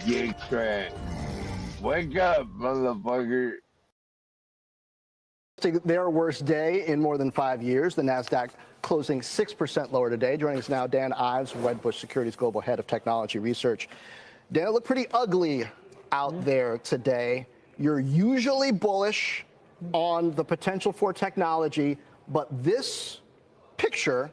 GetCrack. Wake up, motherfucker. Their worst day in more than 5 years. The NASDAQ closing 6% lower today. Joining us now, Dan Ives, Wedbush Securities Global Head of Technology Research. Dan, it looked pretty ugly out there today. You're usually bullish on the potential for technology, but this picture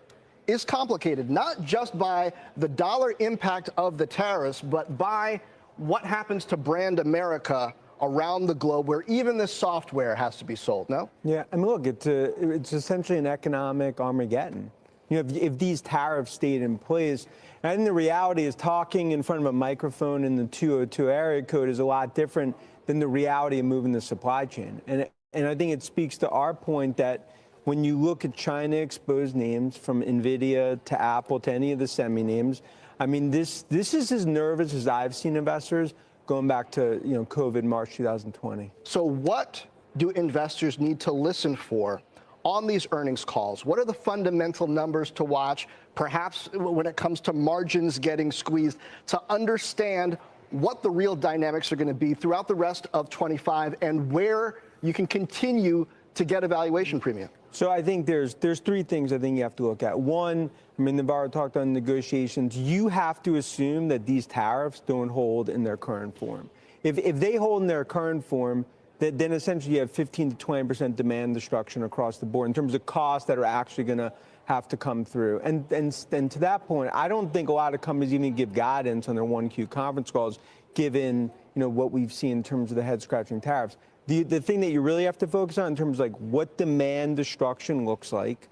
is complicated, not just by the dollar impact of the tariffs, but by what happens to brand America around the globe, where even this software has to be sold, no? Yeah, I mean, look, it's essentially an economic Armageddon. You know, if these tariffs stayed in place, and I think the reality is talking in front of a microphone in the 202 area code is a lot different than the reality of moving the supply chain. And I think it speaks to our point that when you look at China-exposed names, from NVIDIA to Apple to any of the semi names, I mean, this is as nervous as I've seen investors going back to, you know, COVID, March 2020. So what do investors need to listen for on these earnings calls? What are the fundamental numbers to watch, perhaps when it comes to margins getting squeezed, to understand what the real dynamics are going to be throughout the rest of 25 and where you can continue to get a valuation premium? So I think there's three things I think you have to look at. One, I mean, Navarro talked on negotiations. You have to assume that these tariffs don't hold in their current form. If they hold in their current form, then essentially you have 15 to 20% demand destruction across the board in terms of costs that are actually going to have to come through. And to that point, I don't think a lot of companies even give guidance on their 1Q conference calls, given, you know, what we've seen in terms of the head-scratching tariffs. The thing that you really have to focus on in terms of like what demand destruction looks like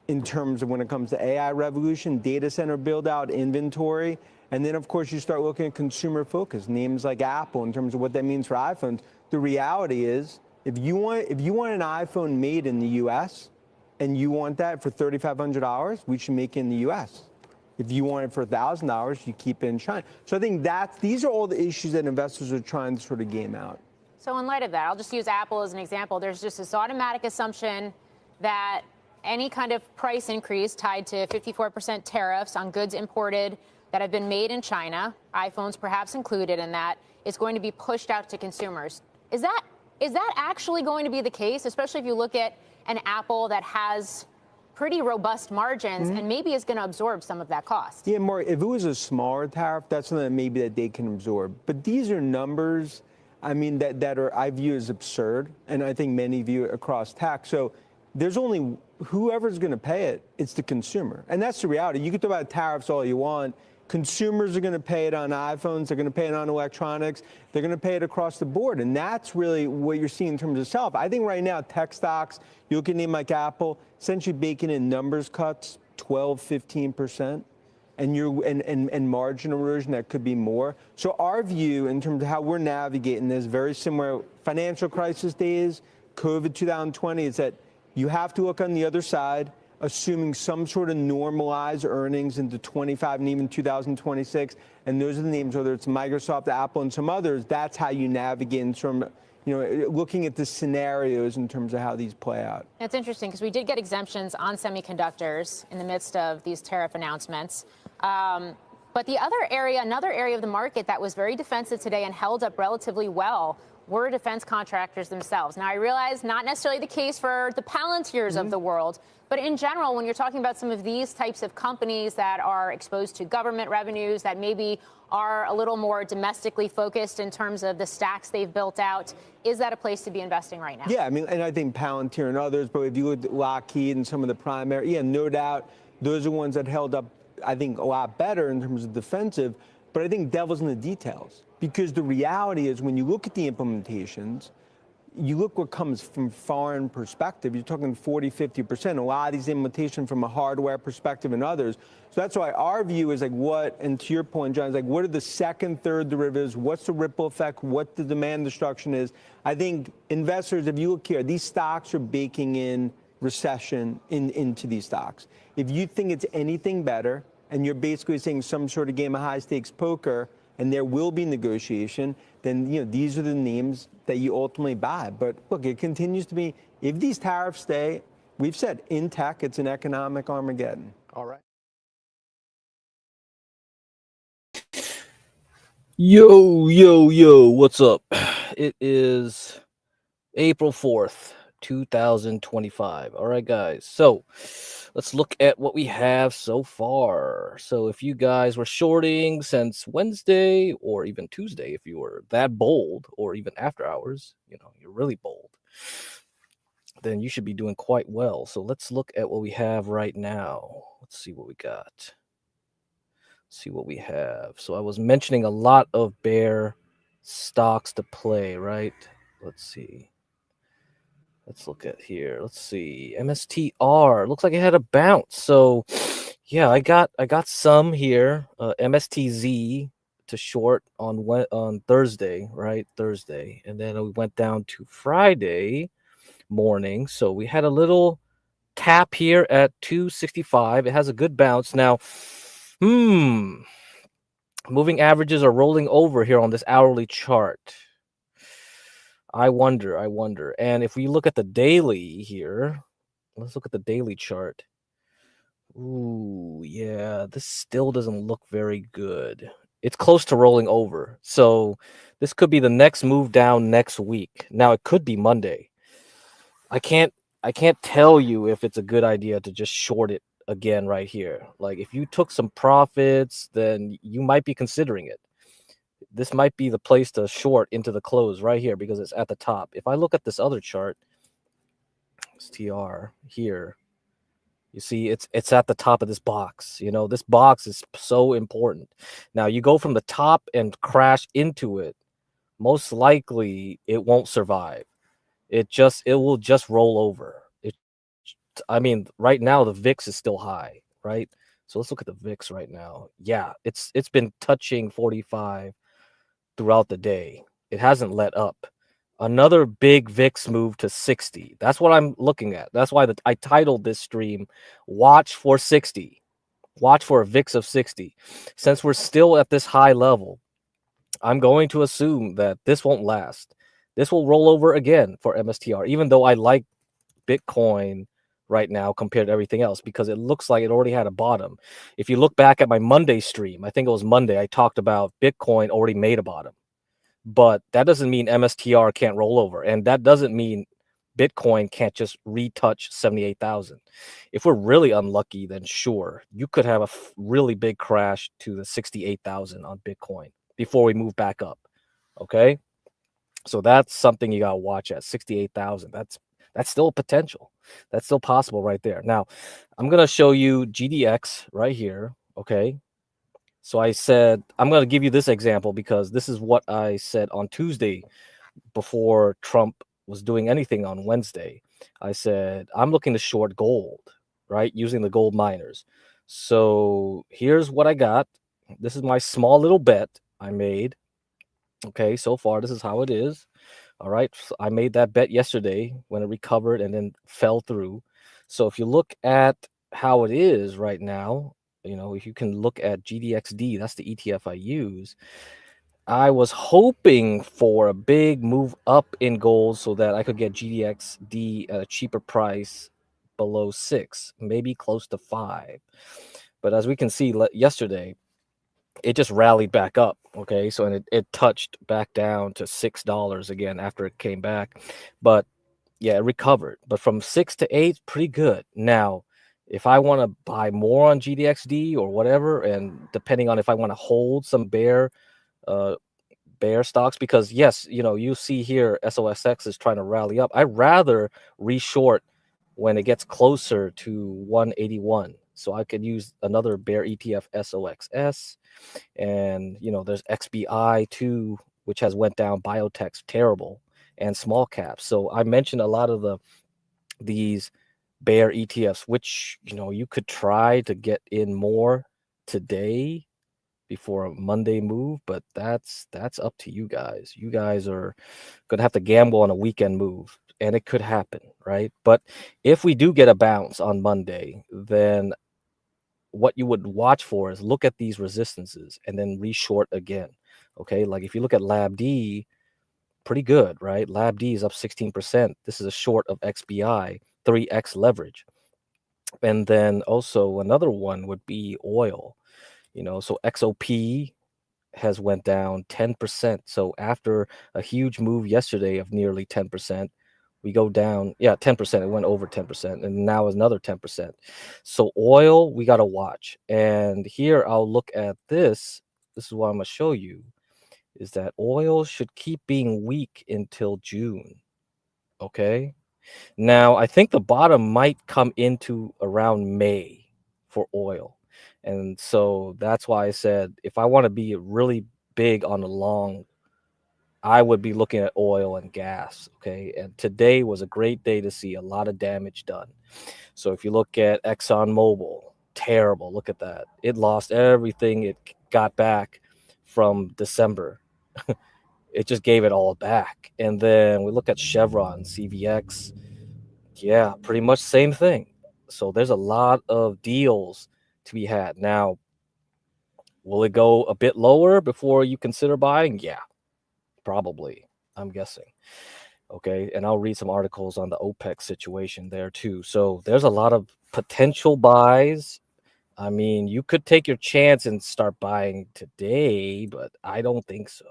in terms of when it comes to AI revolution, data center build out, inventory, and then of course you start looking at consumer focus, names like Apple in terms of what that means for iPhones. The reality is if you want an iPhone made in the US and you want that for $3,500, we should make it in the US. If you want it for $1,000, you keep it in China. So I think these are all the issues that investors are trying to sort of game out. So in light of that, I'll just use Apple as an example. There's just this automatic assumption that any kind of price increase tied to 54% tariffs on goods imported that have been made in China, iPhones perhaps included in that, is going to be pushed out to consumers. Is that actually going to be the case, especially if you look at an Apple that has pretty robust margins and maybe is going to absorb some of that cost? Yeah, Mark, if it was a smaller tariff, that's something that maybe that they can absorb. But these are numbers, I mean, that are, I view as absurd, and I think many view it across tech. So there's only, whoever's going to pay it, it's the consumer. And that's the reality. You can talk about tariffs all you want. Consumers are going to pay it on iPhones. They're going to pay it on electronics. They're going to pay it across the board. And that's really what you're seeing in terms of self. I think right now, tech stocks, you look at a name like Apple, essentially baking in numbers cuts, 12, 15%. And margin erosion that could be more. So our view in terms of how we're navigating this, very similar financial crisis days, COVID 2020, is that you have to look on the other side, assuming some sort of normalized earnings into 25 and even 2026. And those are the names, whether it's Microsoft, Apple, and some others. That's how you navigate from, you know, looking at the scenarios in terms of how these play out. It's interesting because we did get exemptions on semiconductors in the midst of these tariff announcements. But the other area, another area of the market that was very defensive today and held up relatively well were defense contractors themselves. Now, I realize not necessarily the case for the Palantirs of the world, but in general, when you're talking about some of these types of companies that are exposed to government revenues, that maybe are a little more domestically focused in terms of the stacks they've built out, is that a place to be investing right now? Yeah, I mean, and I think Palantir and others, but if you look at Lockheed and some of the primary, yeah, no doubt, those are ones that held up, I think, a lot better in terms of defensive. But I think devil's in the details, because the reality is when you look at the implementations, you look what comes from foreign perspective, you're talking 40, 50%. A lot of these implementations from a hardware perspective and others. So that's why our view is like what, and to your point, John, is like what are the second, third derivatives? What's the ripple effect? What the demand destruction is? I think investors, if you look here, these stocks are baking in recession into these stocks. If you think it's anything better, and you're basically saying some sort of game of high-stakes poker, and there will be negotiation, then these are the names that you ultimately buy. But look, it continues to be, if these tariffs stay, we've said in tech, it's an economic Armageddon. All right. Yo, what's up? It is April 4th, 2025. All right, guys. So let's look at what we have so far. So if you guys were shorting since Wednesday or even Tuesday, if you were that bold, or even after hours, you're really bold, then you should be doing quite well. So let's look at what we have right now. Let's see what we got. See what we have. So I was mentioning a lot of bear stocks to play, right? Let's see. Let's look at here. Let's see. MSTR looks like it had a bounce. So yeah, I got some here. MSTZ to short on Thursday, right? Thursday. And then we went down to Friday morning. So we had a little tap here at 265. It has a good bounce. Now, moving averages are rolling over here on this hourly chart. I wonder. And if we look at the daily here, let's look at the daily chart. Ooh, yeah, this still doesn't look very good. It's close to rolling over. So this could be the next move down next week. Now it could be Monday. I can't tell you if it's a good idea to just short it again right here. Like if you took some profits, then you might be considering it. This might be the place to short into the close right here because it's at the top. If I look at this other chart, STR here, you see it's at the top of this box. This box is so important. Now you go from the top and crash into it, most likely it won't survive. It will just roll over. Right now the VIX is still high, right? So let's look at the VIX right now. Yeah, it's been touching 45 throughout the day. It hasn't let up. Another big VIX move to 60. That's what I'm looking at. That's why I titled this stream, Watch for 60. Watch for a VIX of 60. Since we're still at this high level, I'm going to assume that this won't last. This will roll over again for MSTR, even though I like Bitcoin right now compared to everything else because it looks like it already had a bottom. If you look back at my Monday stream, I think it was Monday, I talked about Bitcoin already made a bottom. But that doesn't mean MSTR can't roll over. And that doesn't mean Bitcoin can't just retouch 78,000. If we're really unlucky, then sure, you could have a really big crash to the 68,000 on Bitcoin before we move back up. Okay. So that's something you got to watch at 68,000. That's still a potential. That's still possible right there. Now, I'm going to show you GDX right here. Okay. So I said, I'm going to give you this example because this is what I said on Tuesday before Trump was doing anything on Wednesday. I said, I'm looking to short gold, right? Using the gold miners. So here's what I got. This is my small little bet I made. Okay, so far, this is how it is. All right, so I made that bet yesterday when it recovered and then fell through. So if you look at how it is right now, if you can look at GDXD, that's the ETF I use. I was hoping for a big move up in gold so that I could get GDXD at a cheaper price below 6, maybe close to 5. But as we can see yesterday, it just rallied back up. Okay, so and it touched back down to $6 again after it came back. But yeah, it recovered. But from 6 to 8, pretty good. Now, if I want to buy more on GDXD or whatever, and depending on if I want to hold some bear stocks, because yes, you see here SOSX is trying to rally up. I'd rather reshort when it gets closer to 181. So I could use another bear ETF SOXS. And there's XBI too, which has went down. Biotech's terrible, and small caps. So I mentioned a lot of these bear ETFs, which you could try to get in more today before a Monday move, but that's up to you guys. You guys are gonna have to gamble on a weekend move, and it could happen, right? But if we do get a bounce on Monday, then what you would watch for is look at these resistances and then reshort again. Okay, like if you look at LabD, pretty good, right? LabD is up 16%. This is a short of XBI, 3x leverage. And then also another one would be oil. So XOP has went down 10%. So after a huge move yesterday of nearly 10%, we go down, 10%. It went over 10%, and now is another 10%. So oil, we got to watch. And here I'll look at this. This is what I'm going to show you, is that oil should keep being weak until June. Okay. Now, I think the bottom might come into around May for oil. And so that's why I said if I want to be really big on the long, I would be looking at oil and gas. Okay. And today was a great day to see a lot of damage done. So if you look at ExxonMobil, terrible. Look at that. It lost everything it got back from December. It just gave it all back. And then we look at Chevron, CVX. Yeah, pretty much same thing. So there's a lot of deals to be had. Now, will it go a bit lower before you consider buying? Yeah, probably, I'm guessing. Okay, and I'll read some articles on the OPEC situation there too. So there's a lot of potential buys. I mean, you could take your chance and start buying today, but I don't think so.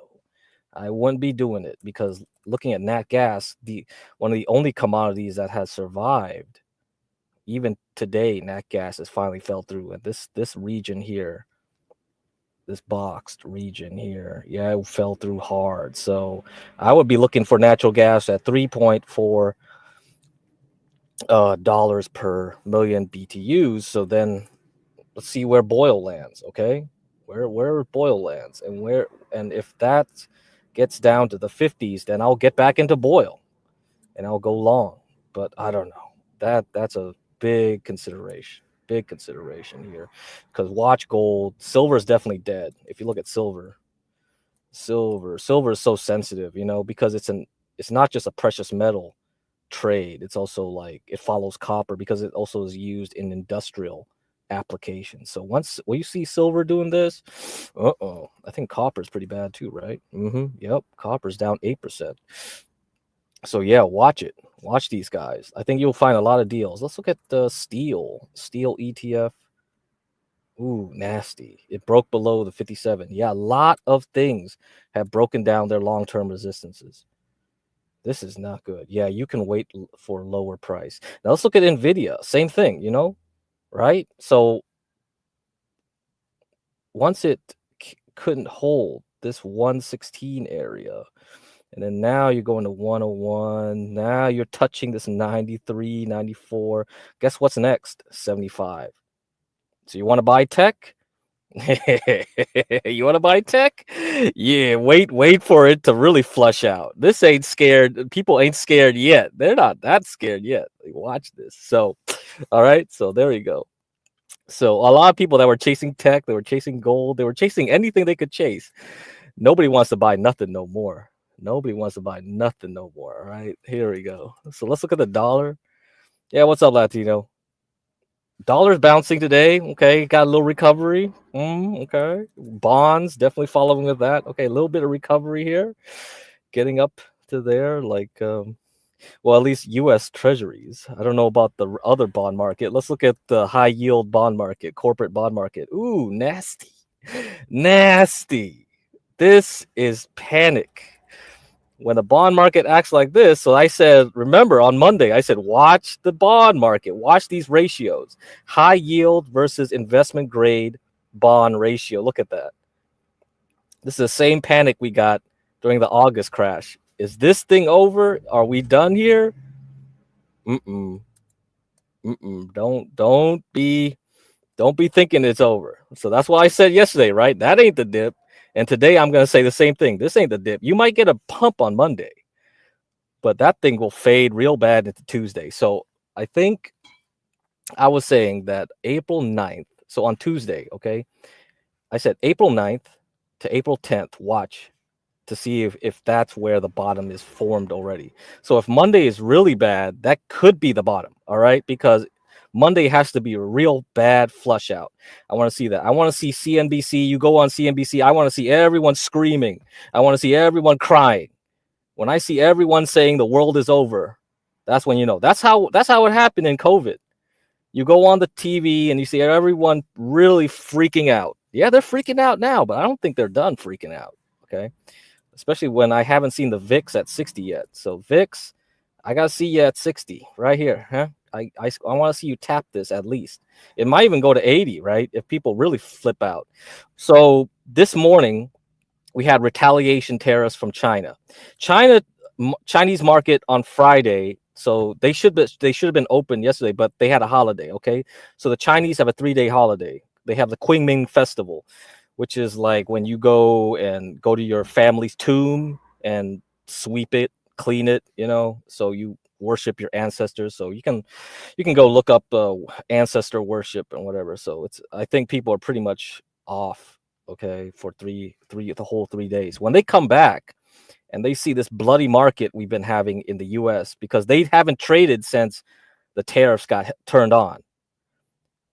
I wouldn't be doing it because looking at nat gas, one of the only commodities that has survived, even today, nat gas has finally fell through. And this region here, this boxed region here, it fell through hard. So I would be looking for natural gas at $3.4 dollars per million BTUs. So then let's see where Boyle lands. Okay, where Boyle lands, and if that gets down to the 50s, then I'll get back into Boyle and I'll go long. But I don't know. That's a big consideration here, because watch gold. Silver is definitely dead. If you look at silver is so sensitive, because it's not just a precious metal trade. It's also like it follows copper because it also is used in industrial applications. So once you see silver doing this, I think copper is pretty bad too, right? Yep, copper's down 8%. So yeah, watch these guys. I think you'll find a lot of deals. Let's look at the steel ETF. Ooh, nasty. It broke below the 57. Yeah, a lot of things have broken down their long-term resistances. This is not good. Yeah, you can wait for lower price. Now let's look at Nvidia. Same thing, right? So once it couldn't hold this 116 area, and then now you're going to 101. Now you're touching this 93, 94. Guess what's next? 75. So you want to buy tech? You want to buy tech? Yeah, wait for it to really flush out. This ain't scared. People ain't scared yet. They're not that scared yet. Like, watch this. So, all right. So there you go. So a lot of people that were chasing tech, they were chasing gold, they were chasing anything they could chase. Nobody wants to buy nothing no more. All right, here we go. So let's look at the dollar. Yeah, what's up, Latino? Dollar's bouncing today. Okay, got a little recovery. Okay, bonds definitely following with that. Okay, a little bit of recovery here, getting up to there. Like, well, at least U.S. Treasuries. I don't know about the other bond market. Let's look at the high yield bond market, corporate bond market. Ooh, nasty. This is panic. When the bond market acts like this, so I said, remember on Monday, I said, watch the bond market, watch these ratios, high yield versus investment grade bond ratio. Look at that. This is the same panic we got during the August crash. Is this thing over? Are we done here? Don't be thinking it's over. So that's why I said yesterday, right? That ain't the dip. And today I'm going to say the same thing. This ain't the dip. You might get a pump on Monday, but that thing will fade real bad into Tuesday. So I think I was saying that April 9th. So on Tuesday, okay, I said April 9th to April 10th, watch to see if that's where the bottom is formed already. So if Monday is really bad, that could be the bottom. All right, because Monday has to be a real bad flush out. I want to see that. I want to see CNBC. You go on CNBC. I want to see everyone screaming. I want to see everyone crying. When I see everyone saying the world is over, that's when you know. That's how it happened in COVID. You go on the TV and you see everyone really freaking out. Yeah, they're freaking out now, but I don't think they're done freaking out. Okay, especially when I haven't seen the VIX at 60 yet. So VIX, I gotta see you at 60 right here, huh? I want to see you tap this at least. It might even go to 80, right? If people really flip out. So this morning we had retaliation tariffs from China. Chinese market on Friday. So they should have been open yesterday, but they had a holiday. Okay, so the Chinese have a 3-day holiday. They have the Qingming Festival, which is like when you go to your family's tomb and sweep it, clean it, so you worship your ancestors. So you can go look up ancestor worship and whatever. So I think people are pretty much off, okay, for the whole 3 days. When they come back and they see this bloody market we've been having in the US because they haven't traded since the tariffs got turned on,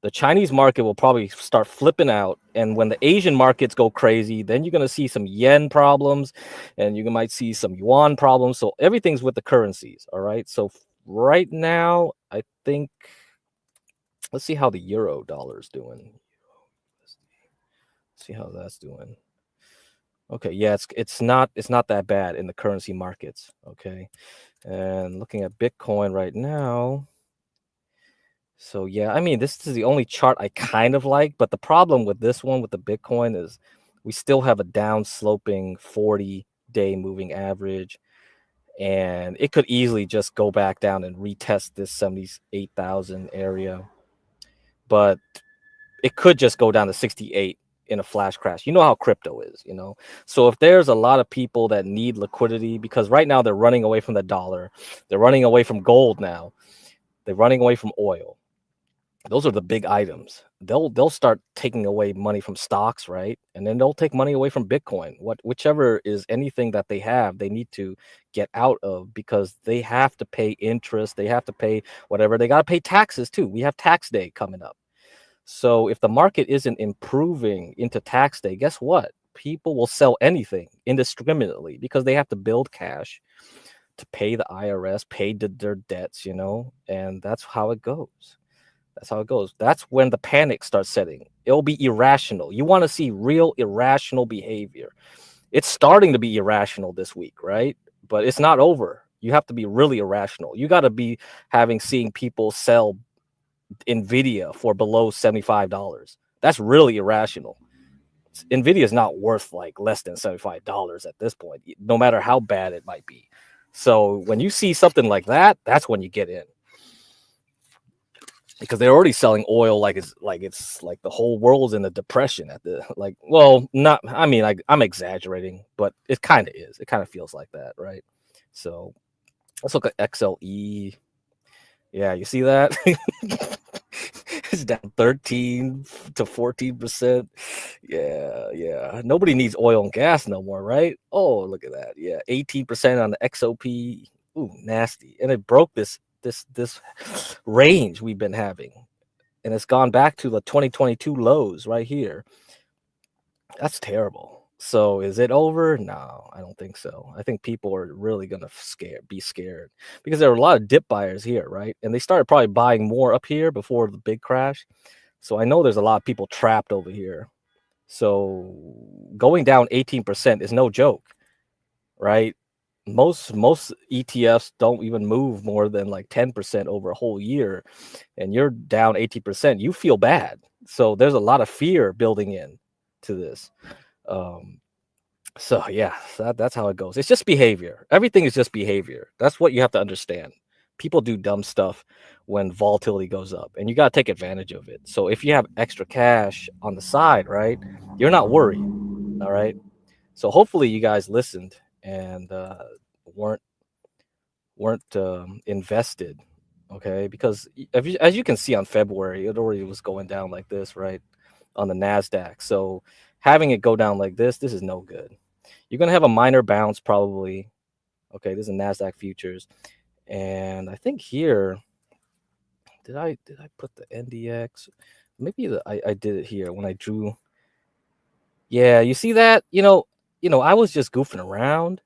the Chinese market will probably start flipping out. And when the Asian markets go crazy, then you're going to see some yen problems and you might see some yuan problems. So everything's with the currencies. All right. So right now, I think, let's see how the euro dollar is doing. See how that's doing. Okay. Yeah, it's not that bad in the currency markets. Okay. And looking at Bitcoin right now. So yeah, I mean, this is the only chart I kind of like, but the problem with this one with the Bitcoin is we still have a down sloping 40-day moving average, and it could easily just go back down and retest this 78,000 area, but it could just go down to 68 in a flash crash. You know how crypto is, So if there's a lot of people that need liquidity, because right now they're running away from the dollar, they're running away from gold now, they're running away from oil. Those are the big items. They'll start taking away money from stocks, right? And then they'll take money away from Bitcoin. Whichever is anything that they have, they need to get out of because they have to pay interest. They have to pay whatever. They got to pay taxes too. We have tax day coming up. So if the market isn't improving into tax day, guess what? People will sell anything indiscriminately because they have to build cash to pay the IRS, pay their debts, and that's how it goes. That's how it goes. That's when the panic starts setting. It'll be irrational. You want to see real irrational behavior. It's starting to be irrational this week, right? But it's not over. You have to be really irrational. You got to be seeing people sell Nvidia for below $75. That's really irrational. Nvidia is not worth like less than $75 at this point, no matter how bad it might be. So when you see something like that, that's when you get in. Because they're already selling oil like it's like the whole world's in a depression at the I'm exaggerating, but it kind of is. It kind of feels like that, right? So let's look at XLE. Yeah, you see that? It's down 13 to 14%. Yeah. Nobody needs oil and gas no more, right? Oh, look at that. Yeah, 18% on the XOP. Ooh, nasty. And it broke this range we've been having, and it's gone back to the 2022 lows right here. That's terrible. So is it over? No, I don't think so. I think people are really gonna be scared because there are a lot of dip buyers here, right? And they started probably buying more up here before the big crash. So I know there's a lot of people trapped over here. So going down 18% is no joke, right? Most ETFs don't even move more than like 10% over a whole year, and you're down 80%. You feel bad. So there's a lot of fear building in to this. So yeah, that's how it goes. It's just behavior. Everything is just behavior. That's what you have to understand. People do dumb stuff when volatility goes up, and you got to take advantage of it. So if you have extra cash on the side, right, you're not worried. All right. So hopefully you guys listened and weren't invested, okay? Because as you can see on February, it already was going down like this, right, on the NASDAQ. So having it go down like this is no good. You're gonna have a minor bounce probably. Okay, this is NASDAQ futures, and I think here, did I put the NDX? Maybe I did it here when I drew. Yeah, you see that? I was just goofing around.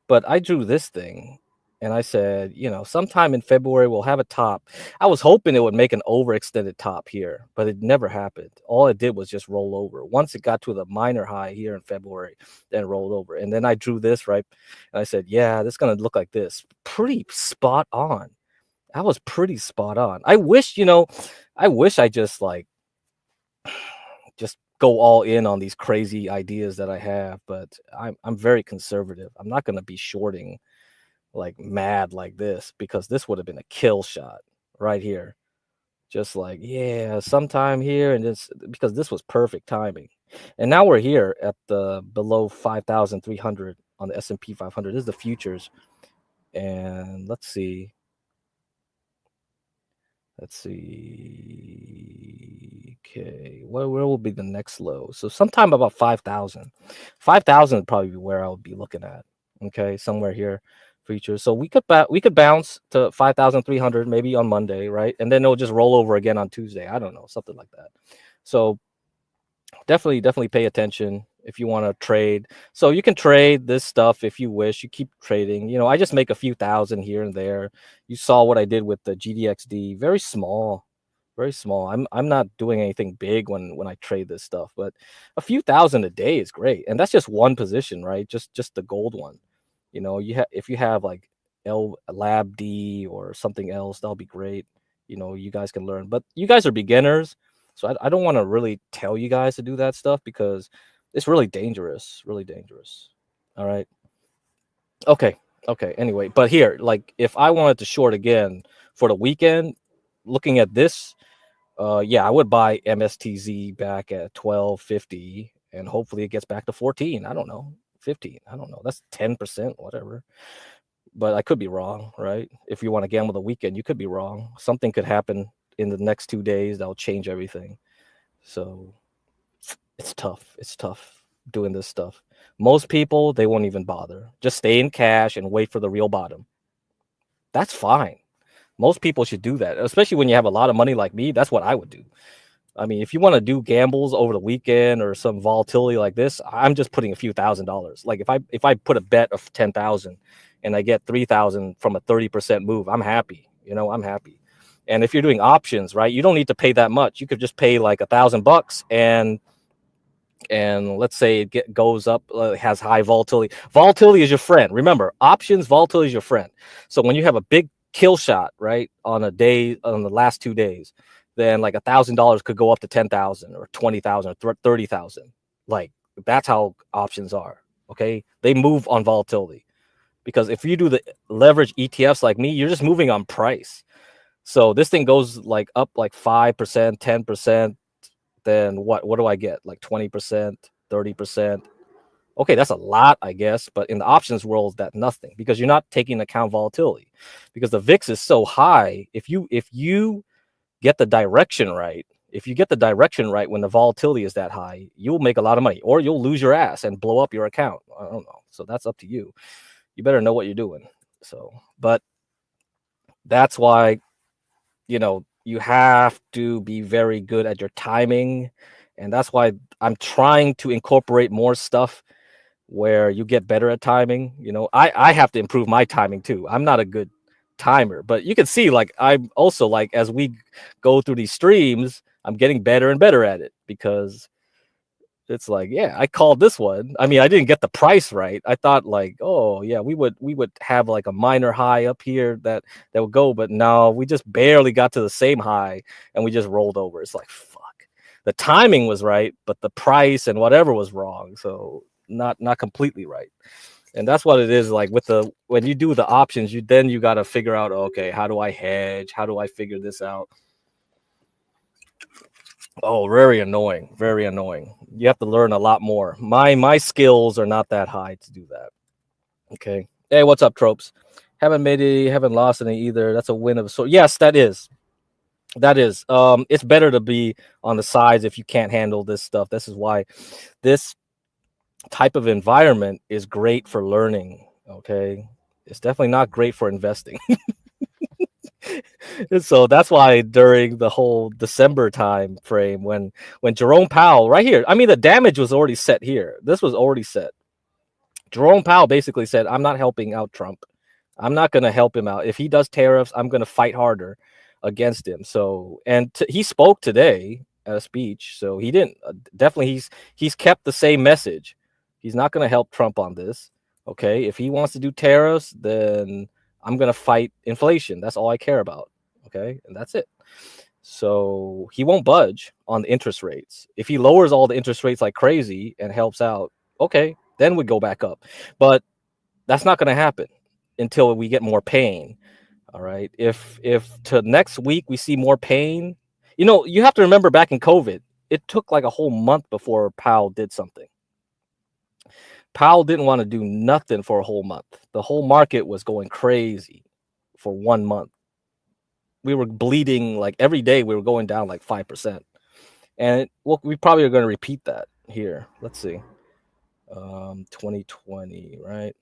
But I drew this thing, and I said, you know, sometime in February we'll have a top. I was hoping it would make an overextended top here, but it never happened. All it did was just roll over. Once it got to the minor high here in February, then it rolled over. And then I drew this, right? And I said, yeah, this is going to look like this. Pretty spot on. I was pretty spot on. I wish, you know, I wish I just like, just go all in on these crazy ideas that I have, but I'm very conservative. I'm not going to be shorting like mad like this, because this would have been a kill shot right here. Just like, yeah, sometime here, and just because this was perfect timing. And now we're here at the below 5,300 on the S&P 500. This is the futures. And let's see. Okay, where will be the next low? So sometime about 5,000. 5,000 would probably be where I would be looking at. Okay, somewhere here, futures. So we could bounce to 5,300 maybe on Monday, right? And then it'll just roll over again on Tuesday. I don't know, something like that. So definitely pay attention if you want to trade. So you can trade this stuff if you wish. You keep trading. You know, I just make a few thousand here and there. You saw what I did with the GDXD. Very small, very small. I'm not doing anything big when I trade this stuff, but a few thousand a day is great. And that's just one position, right? Just the gold one. You know, if you have like Lab D or something else, that'll be great. You know, you guys can learn. But you guys are beginners, so I don't want to really tell you guys to do that stuff, because it's really dangerous, really dangerous. All right. Okay. Anyway, but here, like if I wanted to short again for the weekend, looking at this, yeah, I would buy MSTZ back at 12.50, and hopefully it gets back to 14. I don't know, 15. I don't know. That's 10%, whatever. But I could be wrong, right? If you want to gamble the weekend, you could be wrong. Something could happen in the next 2 days that'll change everything. So it's tough doing this stuff. Most people, they won't even bother. Just stay in cash and wait for the real bottom. That's fine. Most people should do that, especially when you have a lot of money like me. That's what I would do. I mean, if you want to do gambles over the weekend or some volatility like this, I'm just putting a few $1,000s. Like if I put a bet of 10,000 and I get 3,000 from a 30% move, I'm happy. You know, I'm happy. And if you're doing options, right, you don't need to pay that much. You could just pay like $1,000 and let's say it goes up, has high volatility. Volatility is your friend. Remember, options, volatility is your friend. So when you have a big kill shot, right, on a day, on the last 2 days, then like $1,000 could go up to 10,000 or 20,000 or 30,000. Like that's how options are. Okay, they move on volatility, because if you do the leverage ETFs like me, you're just moving on price. So this thing goes like up like 5%, 10%. Then what do I get? Like 20%, 30%. Okay, that's a lot, I guess. But in the options world, that's nothing, because you're not taking into account volatility, because the VIX is so high. If you get the direction right, when the volatility is that high, you'll make a lot of money, or you'll lose your ass and blow up your account. I don't know. So that's up to you. You better know what you're doing. So, but that's why, you know, you have to be very good at your timing. And that's why I'm trying to incorporate more stuff where you get better at timing. You know, I have to improve my timing too. I'm not a good timer, but you can see, like, I'm also, like, as we go through these streams, I'm getting better and better at it, because it's like, yeah, I called this one. I mean, I didn't get the price right. I thought like, oh yeah, we would have like a minor high up here that would go, but no, we just barely got to the same high and we just rolled over. It's like, fuck. The timing was right, but the price and whatever was wrong. So not completely right. And that's what it is, like with when you do the options, you got to figure out, okay, how do I hedge? How do I figure this out? Oh, very annoying. Very annoying. You have to learn a lot more. My skills are not that high to do that. Okay. Hey, what's up, Tropes? Haven't lost any either. That's a win of sort. Yes, that is. It's better to be on the sides if you can't handle this stuff. This is why this type of environment is great for learning. Okay. It's definitely not great for investing. And so that's why during the whole December time frame, when Jerome Powell, right here, I mean, the damage was already set here. This was already set. Jerome Powell basically said, I'm not helping out Trump. I'm not going to help him out. If he does tariffs, I'm going to fight harder against him. So, and he spoke today at a speech. So he didn't definitely he's kept the same message. He's not going to help Trump on this. Okay, if he wants to do tariffs, then I'm going to fight inflation. That's all I care about. Okay, and that's it. So he won't budge on the interest rates. If he lowers all the interest rates like crazy and helps out, okay, then we go back up. But that's not going to happen until we get more pain. All right. If to next week we see more pain, you have to remember back in COVID, it took like a whole month before Powell did something. Powell didn't want to do nothing for a whole month. The whole market was going crazy for 1 month. We were bleeding like every day. We were going down like 5%. And we probably are going to repeat that here. Let's see. 2020, right?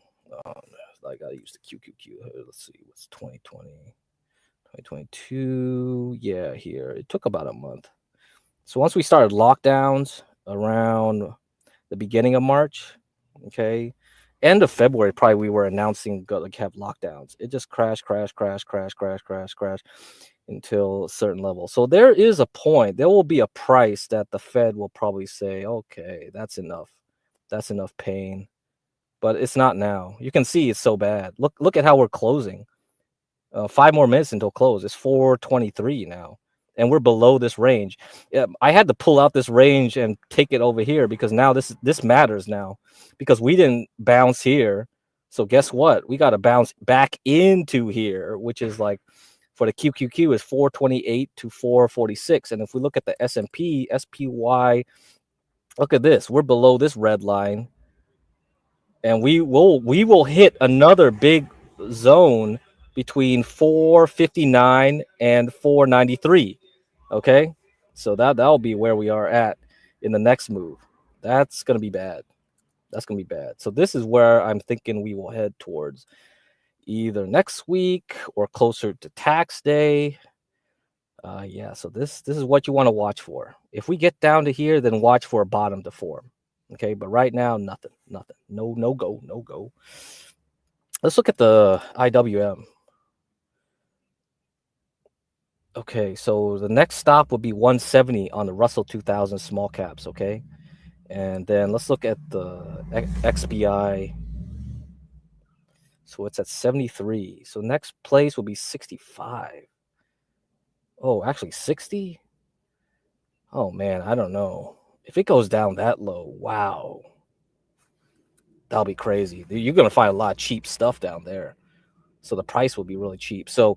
I gotta use the QQQ. Let's see, what's 2020, 2022? Yeah, here it took about a month. So once we started lockdowns around the beginning of March, okay, end of February, probably we were announcing like have lockdowns. It just crash until a certain level. So there is a point. There will be a price that the Fed will probably say, okay, that's enough. That's enough pain. But it's not now. You can see it's so bad. Look at how we're closing. 5 more minutes until close. It's 4:23 now, and we're below this range. Yeah, I had to pull out this range and take it over here because now this matters now, because we didn't bounce here. So guess what? We got to bounce back into here, which is like for the QQQ is 428 to 446, and if we look at the S&P, SPY, look at this. We're below this red line. And we will hit another big zone between 459 and 493. Okay, so that'll be where we are at in the next move. That's gonna be bad. That's gonna be bad. So this is where I'm thinking we will head towards, either next week or closer to tax day. Yeah. So this is what you want to watch for. If we get down to here, then watch for a bottom to form. Okay, but right now, nothing. No go. Let's look at the IWM. Okay, so the next stop would be 170 on the Russell 2000 small caps, okay? And then let's look at the XBI. So it's at 73. So next place will be 65. Oh, actually 60? Oh man, I don't know. If it goes down that low, wow. That'll be crazy. You're going to find a lot of cheap stuff down there. So the price will be really cheap. So,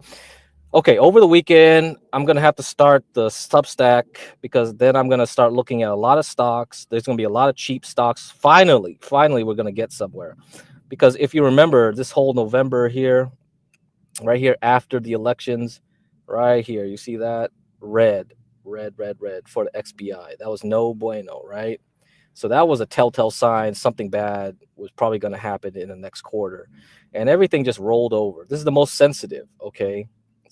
okay, over the weekend, I'm going to have to start the Substack, because then I'm going to start looking at a lot of stocks. There's going to be a lot of cheap stocks. Finally, we're going to get somewhere. Because if you remember this whole November here, right here after the elections, right here, you see that? Red for the XBI. That was no bueno, right? So that was a telltale sign something bad was probably going to happen in the next quarter. And everything just rolled over. This is the most sensitive, okay?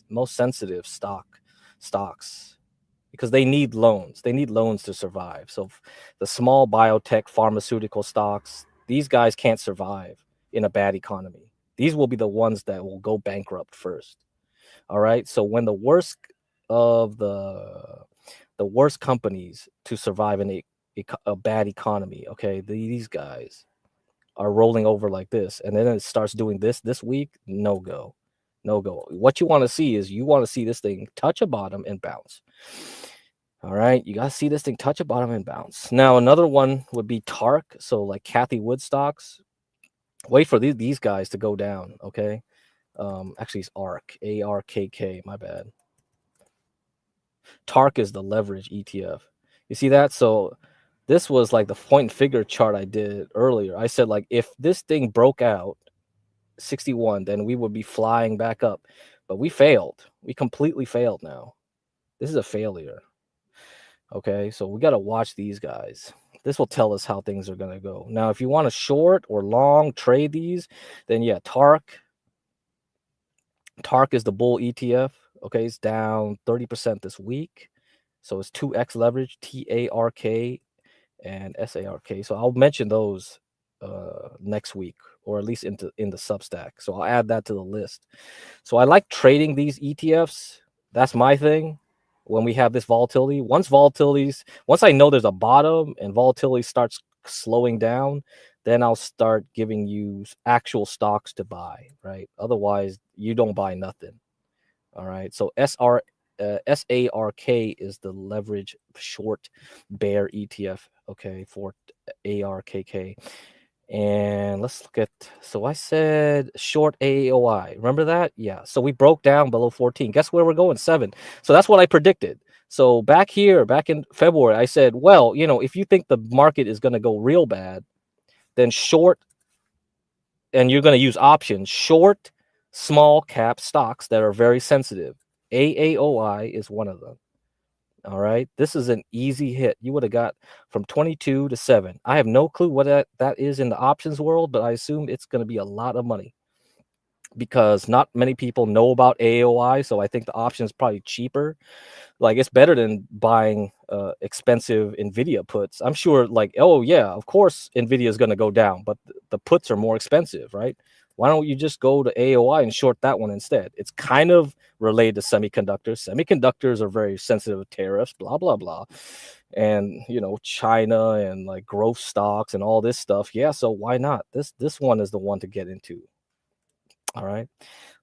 Most sensitive stocks, because they need loans. They need loans to survive. So the small biotech pharmaceutical stocks, these guys can't survive in a bad economy. These will be the ones that will go bankrupt first. All right? So when the worst of the worst companies to survive in a bad economy, okay, these guys are rolling over like this, and then it starts doing this week, no go. What you want to see is this thing touch a bottom and bounce. All right, you got to see this thing touch a bottom and bounce. Now another one would be TARK, so like Cathie Wood stocks. Wait for these guys to go down, okay? Actually it's ARK, ARKK, my bad. TARK is the leverage ETF. You see that? So this was like the point and figure chart I did earlier. I said, like, if this thing broke out 61, then we would be flying back up. But we failed. We completely failed now. This is a failure. Okay, so we got to watch these guys. This will tell us how things are going to go. Now, if you want to short or long trade these, then yeah, TARK is the bull ETF. Okay, it's down 30% this week. So it's 2x leverage, TARK and SARK. So I'll mention those next week, or at least in the Substack. So I'll add that to the list. So I like trading these ETFs. That's my thing. When we have this volatility, once I know there's a bottom and volatility starts slowing down, then I'll start giving you actual stocks to buy, right? Otherwise, you don't buy nothing. All right. So SARK is the leverage short bear ETF. Okay, for ARKK. And let's look at, so I said short AOI. Remember that? Yeah. So we broke down below 14. Guess where we're going? 7. So that's what I predicted. So back in February, I said, well, if you think the market is going to go real bad, then short, and you're going to use options, short small cap stocks that are very sensitive. AAOI is one of them. All right. This is an easy hit. You would have got from 22 to 7. I have no clue what that is in the options world, but I assume it's going to be a lot of money because not many people know about AOI. So I think the option is probably cheaper. Like, it's better than buying expensive NVIDIA puts. I'm sure, like, oh yeah, of course NVIDIA is going to go down, but the puts are more expensive, right? Why don't you just go to AOI and short that one instead? It's kind of related to semiconductors. Semiconductors are very sensitive to tariffs, blah, blah, blah. And, China and like growth stocks and all this stuff. Yeah, so why not? This one is the one to get into. All right.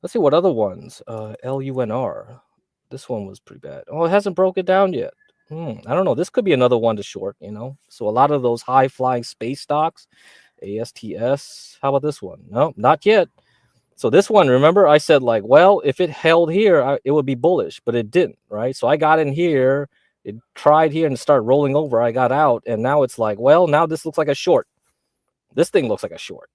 Let's see what other ones. LUNR. This one was pretty bad. Oh, it hasn't broken down yet. I don't know. This could be another one to short, So a lot of those high-flying space stocks, ASTS. How about this one? No, not yet. So this one, remember, I said like, well, if it held here, it would be bullish, but it didn't, right? So I got in here, it tried here and started rolling over. I got out, and now it's like, well, now this looks like a short. This thing looks like a short.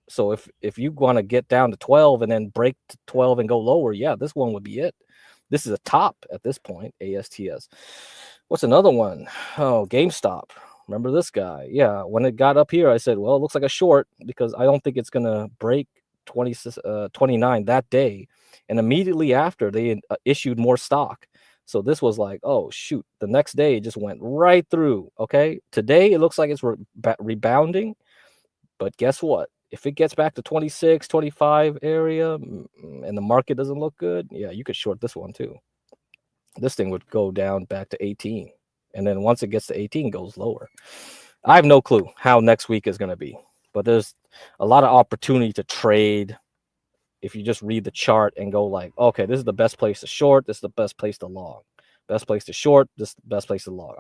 So if you want to get down to 12 and then break to 12 and go lower, yeah, this one would be it. This is a top at this point, ASTS. What's another one? Oh, GameStop. Remember this guy? Yeah, when it got up here, I said, well, it looks like a short because I don't think it's going to break 29 that day. And immediately after, they issued more stock. So this was like, oh, shoot. The next day, it just went right through. Okay. Today, it looks like it's rebounding. But guess what? If it gets back to 26, 25 area and the market doesn't look good, yeah, you could short this one too. This thing would go down back to 18. And then once it gets to 18, it goes lower. I have no clue how next week is going to be. But there's a lot of opportunity to trade if you just read the chart and go like, okay, this is the best place to short. This is the best place to long. Best place to short. This is the best place to long.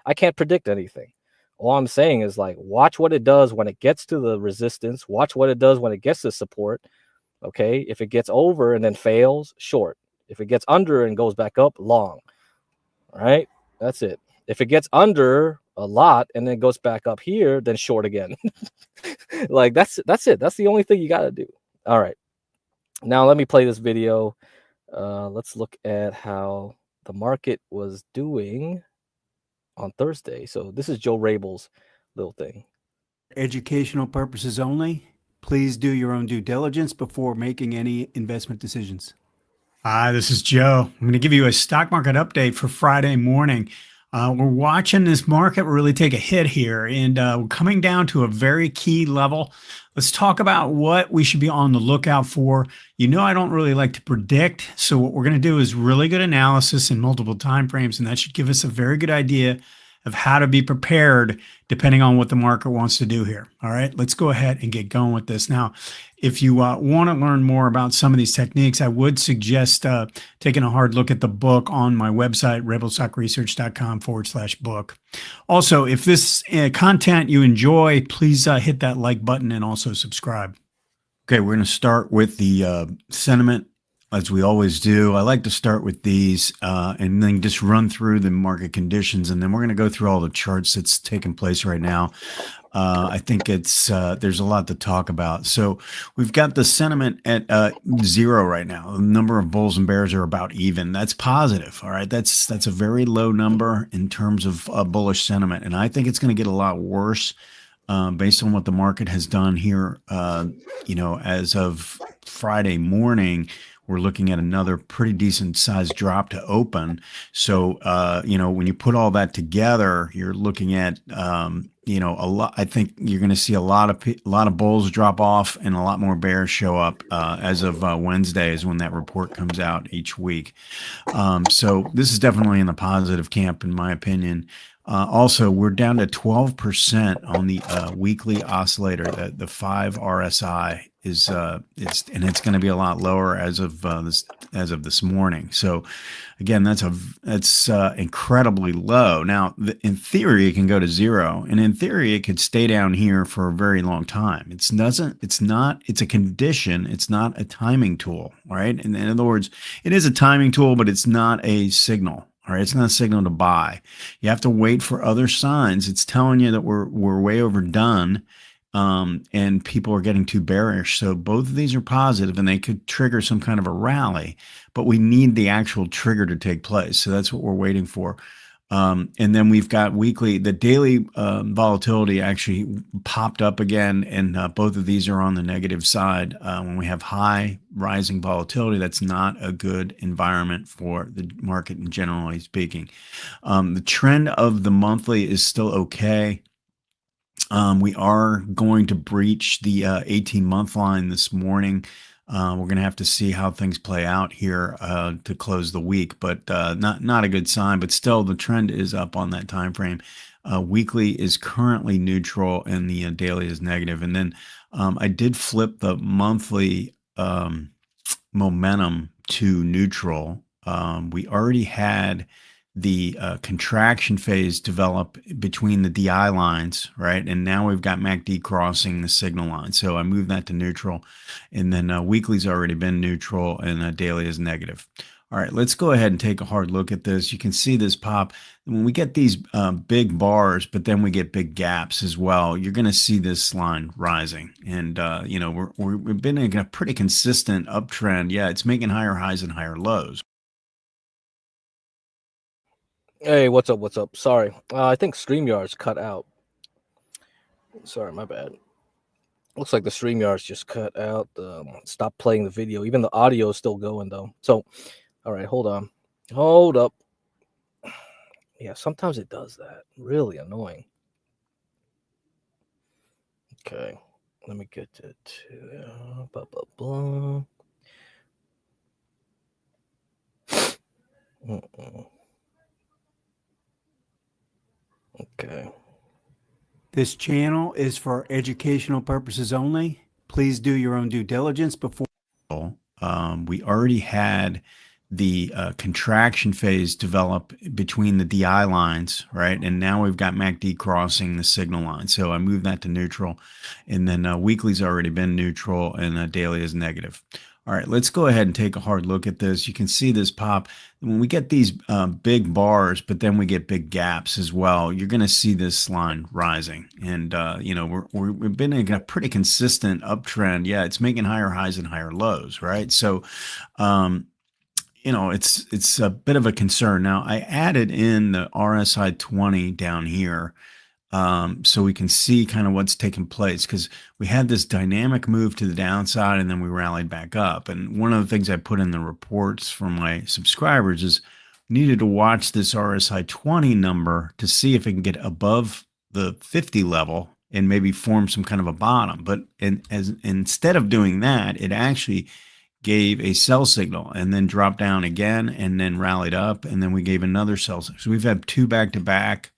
I can't predict anything. All I'm saying is like, watch what it does when it gets to the resistance. Watch what it does when it gets to support. Okay. If it gets over and then fails, short. If it gets under and goes back up, long. All right. That's it. If it gets under a lot and then goes back up here, then short again. Like that's it. That's the only thing you got to do. All right. Now let me play this video. Let's look at how the market was doing on Thursday. So this is Joe Rabel's little thing. Educational purposes only. Please do your own due diligence before making any investment decisions. Hi, this is Joe. I'm going to give you a stock market update for Friday morning. We're watching this market really take a hit here, and we're coming down to a very key level. Let's talk about what we should be on the lookout for. I don't really like to predict, so what we're going to do is really good analysis in multiple time frames, and that should give us a very good idea of how to be prepared depending on what the market wants to do here. All right, let's go ahead and get going with this. Now, if you want to learn more about some of these techniques, I would suggest taking a hard look at the book on my website, rebelstockresearch.com/book. Also, if this content you enjoy, please hit that like button and also subscribe. Okay, we're going to start with the sentiment. As we always do, I like to start with these and then just run through the market conditions, and then we're going to go through all the charts that's taking place right now. I think there's a lot to talk about. So we've got the sentiment at 0 right now. The number of bulls and bears are about even. That's positive. All right, that's a very low number in terms of bullish sentiment, and I think it's going to get a lot worse based on what the market has done here. As of Friday morning, we're looking at another pretty decent sized drop to open. So, when you put all that together, you're looking at, a lot. I think you're going to see a lot of bulls drop off and a lot more bears show up as of Wednesday is when that report comes out each week. So this is definitely in the positive camp, in my opinion. Also, we're down to 12% on the weekly oscillator. The 5 RSI is and it's going to be a lot lower as of this morning. So again, that's incredibly low. Now, in theory, it can go to 0, and in theory, it could stay down here for a very long time. It's a condition. It's not a timing tool, right? In other words, it is a timing tool, but it's not a signal. All right, it's not a signal to buy. You have to wait for other signs. It's telling you that we're way overdone, and people are getting too bearish. So both of these are positive, and they could trigger some kind of a rally. But we need the actual trigger to take place. So that's what we're waiting for. And then we've got the daily volatility actually popped up again, and both of these are on the negative side. When we have high rising volatility, that's not a good environment for the market, generally speaking. The trend of the monthly is still okay. We are going to breach the 18-month line this morning. We're going to have to see how things play out here to close the week, but not a good sign. But still, the trend is up on that time frame. Weekly is currently neutral, and the daily is negative. And then I did flip the monthly momentum to neutral. We already had the contraction phase develop between the DI lines, right? And now we've got MACD crossing the signal line. So I moved that to neutral, and then weekly's already been neutral, and daily is negative. All right, let's go ahead and take a hard look at this. You can see this pop. When we get these big bars, but then we get big gaps as well, you're going to see this line rising. And, we've been in a pretty consistent uptrend. Yeah, it's making higher highs and higher lows. Hey, what's up? What's up? Sorry. I think StreamYard's cut out. Sorry, my bad. Looks like the StreamYard's just cut out. Stop playing the video. Even the audio is still going, though. So, all right, hold on. Hold up. Yeah, sometimes it does that. Really annoying. Okay. Let me get to blah, blah, blah. Okay. This channel is for educational purposes only. Please do your own due diligence before. We already had the contraction phase develop between the DI lines, right? And now we've got MACD crossing the signal line. So I moved that to neutral, and then weekly's already been neutral, and daily is negative. All right, let's go ahead and take a hard look at this. You can see this pop. When we get these big bars, but then we get big gaps as well, you're going to see this line rising. And, we've been in a pretty consistent uptrend. Yeah, it's making higher highs and higher lows, right? So, it's a bit of a concern. Now, I added in the RSI 20 down here, so we can see kind of what's taking place, because we had this dynamic move to the downside, and then we rallied back up. And one of the things I put in the reports from my subscribers is we needed to watch this RSI 20 number to see if it can get above the 50 level and maybe form some kind of a bottom. But instead of doing that, it actually gave a sell signal and then dropped down again and then rallied up, and then we gave another sell signal. So we've had two back-to-back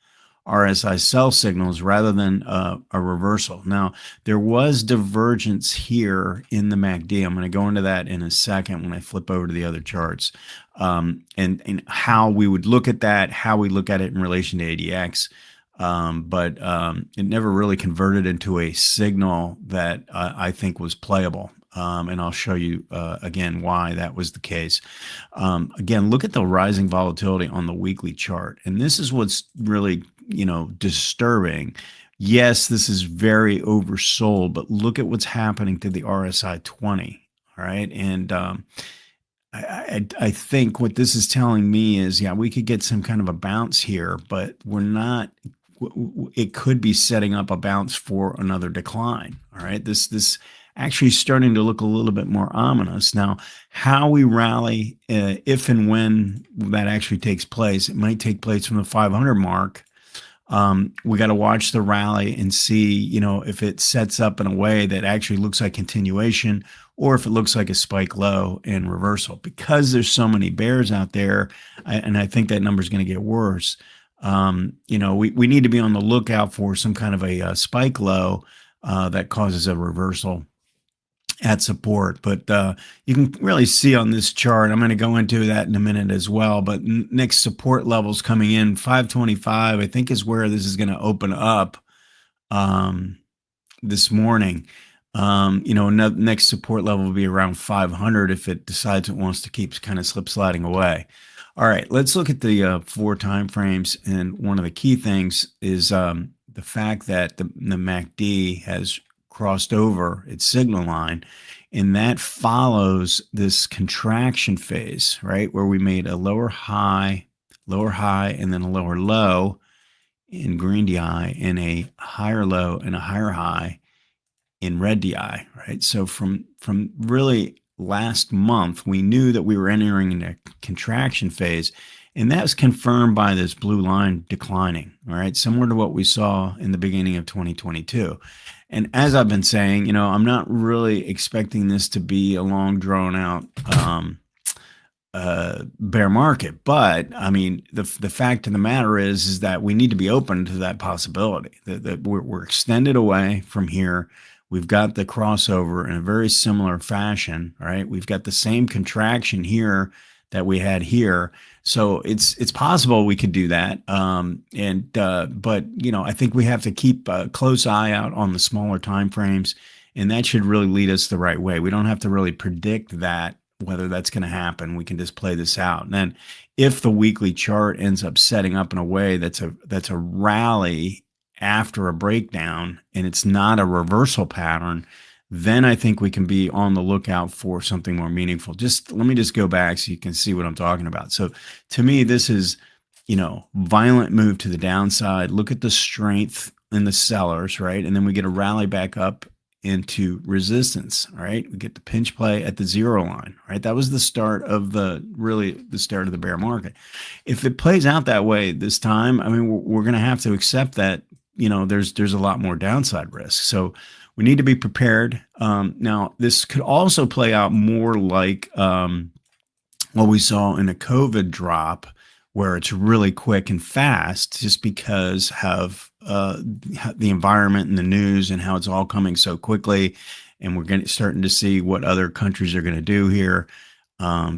RSI sell signals rather than a reversal. Now, there was divergence here in the MACD. I'm going to go into that in a second when I flip over to the other charts, and how we would look at that, how we look at it in relation to ADX. But it never really converted into a signal that I think was playable. And I'll show you again why that was the case. Again, look at the rising volatility on the weekly chart. And this is what's really, disturbing. Yes, this is very oversold, but look at what's happening to the RSI 20. All right. And I think what this is telling me is, yeah, we could get some kind of a bounce here, but we're not. It could be setting up a bounce for another decline. All right. This actually starting to look a little bit more ominous. Now, how we rally, if and when that actually takes place, it might take place from the 500 mark. We got to watch the rally and see, you know, if it sets up in a way that actually looks like continuation or if it looks like a spike low and reversal. Because there's so many bears out there, and I think that number is going to get worse. You know, we need to be on the lookout for some kind of a spike low that causes a reversal at support. But you can really see on this chart, I'm going to go into that in a minute as well, but next support levels coming in, 525, I think is where this is going to open up this morning. You know, next support level will be around 500 if it decides it wants to keep kind of slip sliding away. All right, let's look at the 4 time frames. And one of the key things is the fact that the MACD has crossed over its signal line, and that follows this contraction phase, right, where we made a lower high, and then a lower low in green DI, and a higher low and a higher high in red DI, right? So from really last month, we knew that we were entering in a contraction phase, and that was confirmed by this blue line declining, all right, similar to what we saw in the beginning of 2022. And as I've been saying, you know, I'm not really expecting this to be a long drawn out bear market, but I mean, the fact of the matter is that we need to be open to that possibility that we're extended away from here. We've got the crossover in a very similar fashion, right? We've got the same contraction here that we had here. So it's possible we could do that. But you know, I think we have to keep a close eye out on the smaller time frames, and that should really lead us the right way. We don't have to really predict that, whether that's going to happen. We can just play this out. And then if the weekly chart ends up setting up in a way that's a rally after a breakdown and it's not a reversal pattern, then I think we can be on the lookout for something more meaningful. Let me just go back so you can see what I'm talking about. So to me, this is, you know, violent move to the downside. Look at the strength in the sellers, right? And then we get a rally back up into resistance, right? We get the pinch play at the 0 line, right? That was the start of the bear market. If it plays out that way this time, I mean, we're going to have to accept that, you know, there's a lot more downside risk. So we need to be prepared. Now, this could also play out more like what we saw in a COVID drop, where it's really quick and fast, just because of the environment and the news and how it's all coming so quickly, and we're starting to see what other countries are going to do here.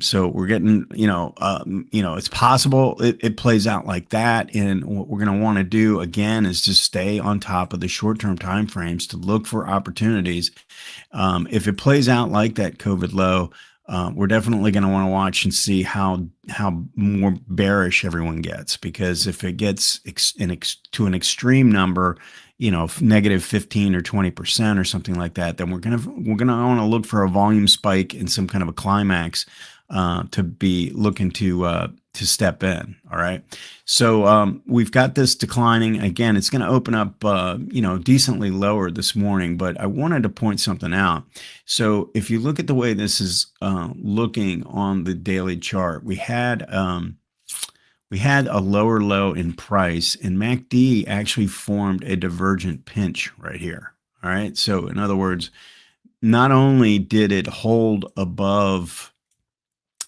So we're getting, it's possible it plays out like that. And what we're going to want to do again is just stay on top of the short-term time frames to look for opportunities. If it plays out like that COVID low, we're definitely going to want to watch and see how more bearish everyone gets, because if it gets to an extreme number, negative 15 or 20% or something like that, then we're gonna want to look for a volume spike and some kind of a climax to be looking to step in. All right. So we've got this declining again. It's going to open up, decently lower this morning, but I wanted to point something out. So if you look at the way this is looking on the daily chart, we had a lower low in price, and MACD actually formed a divergent pinch right here. All right. So in other words, not only did it hold above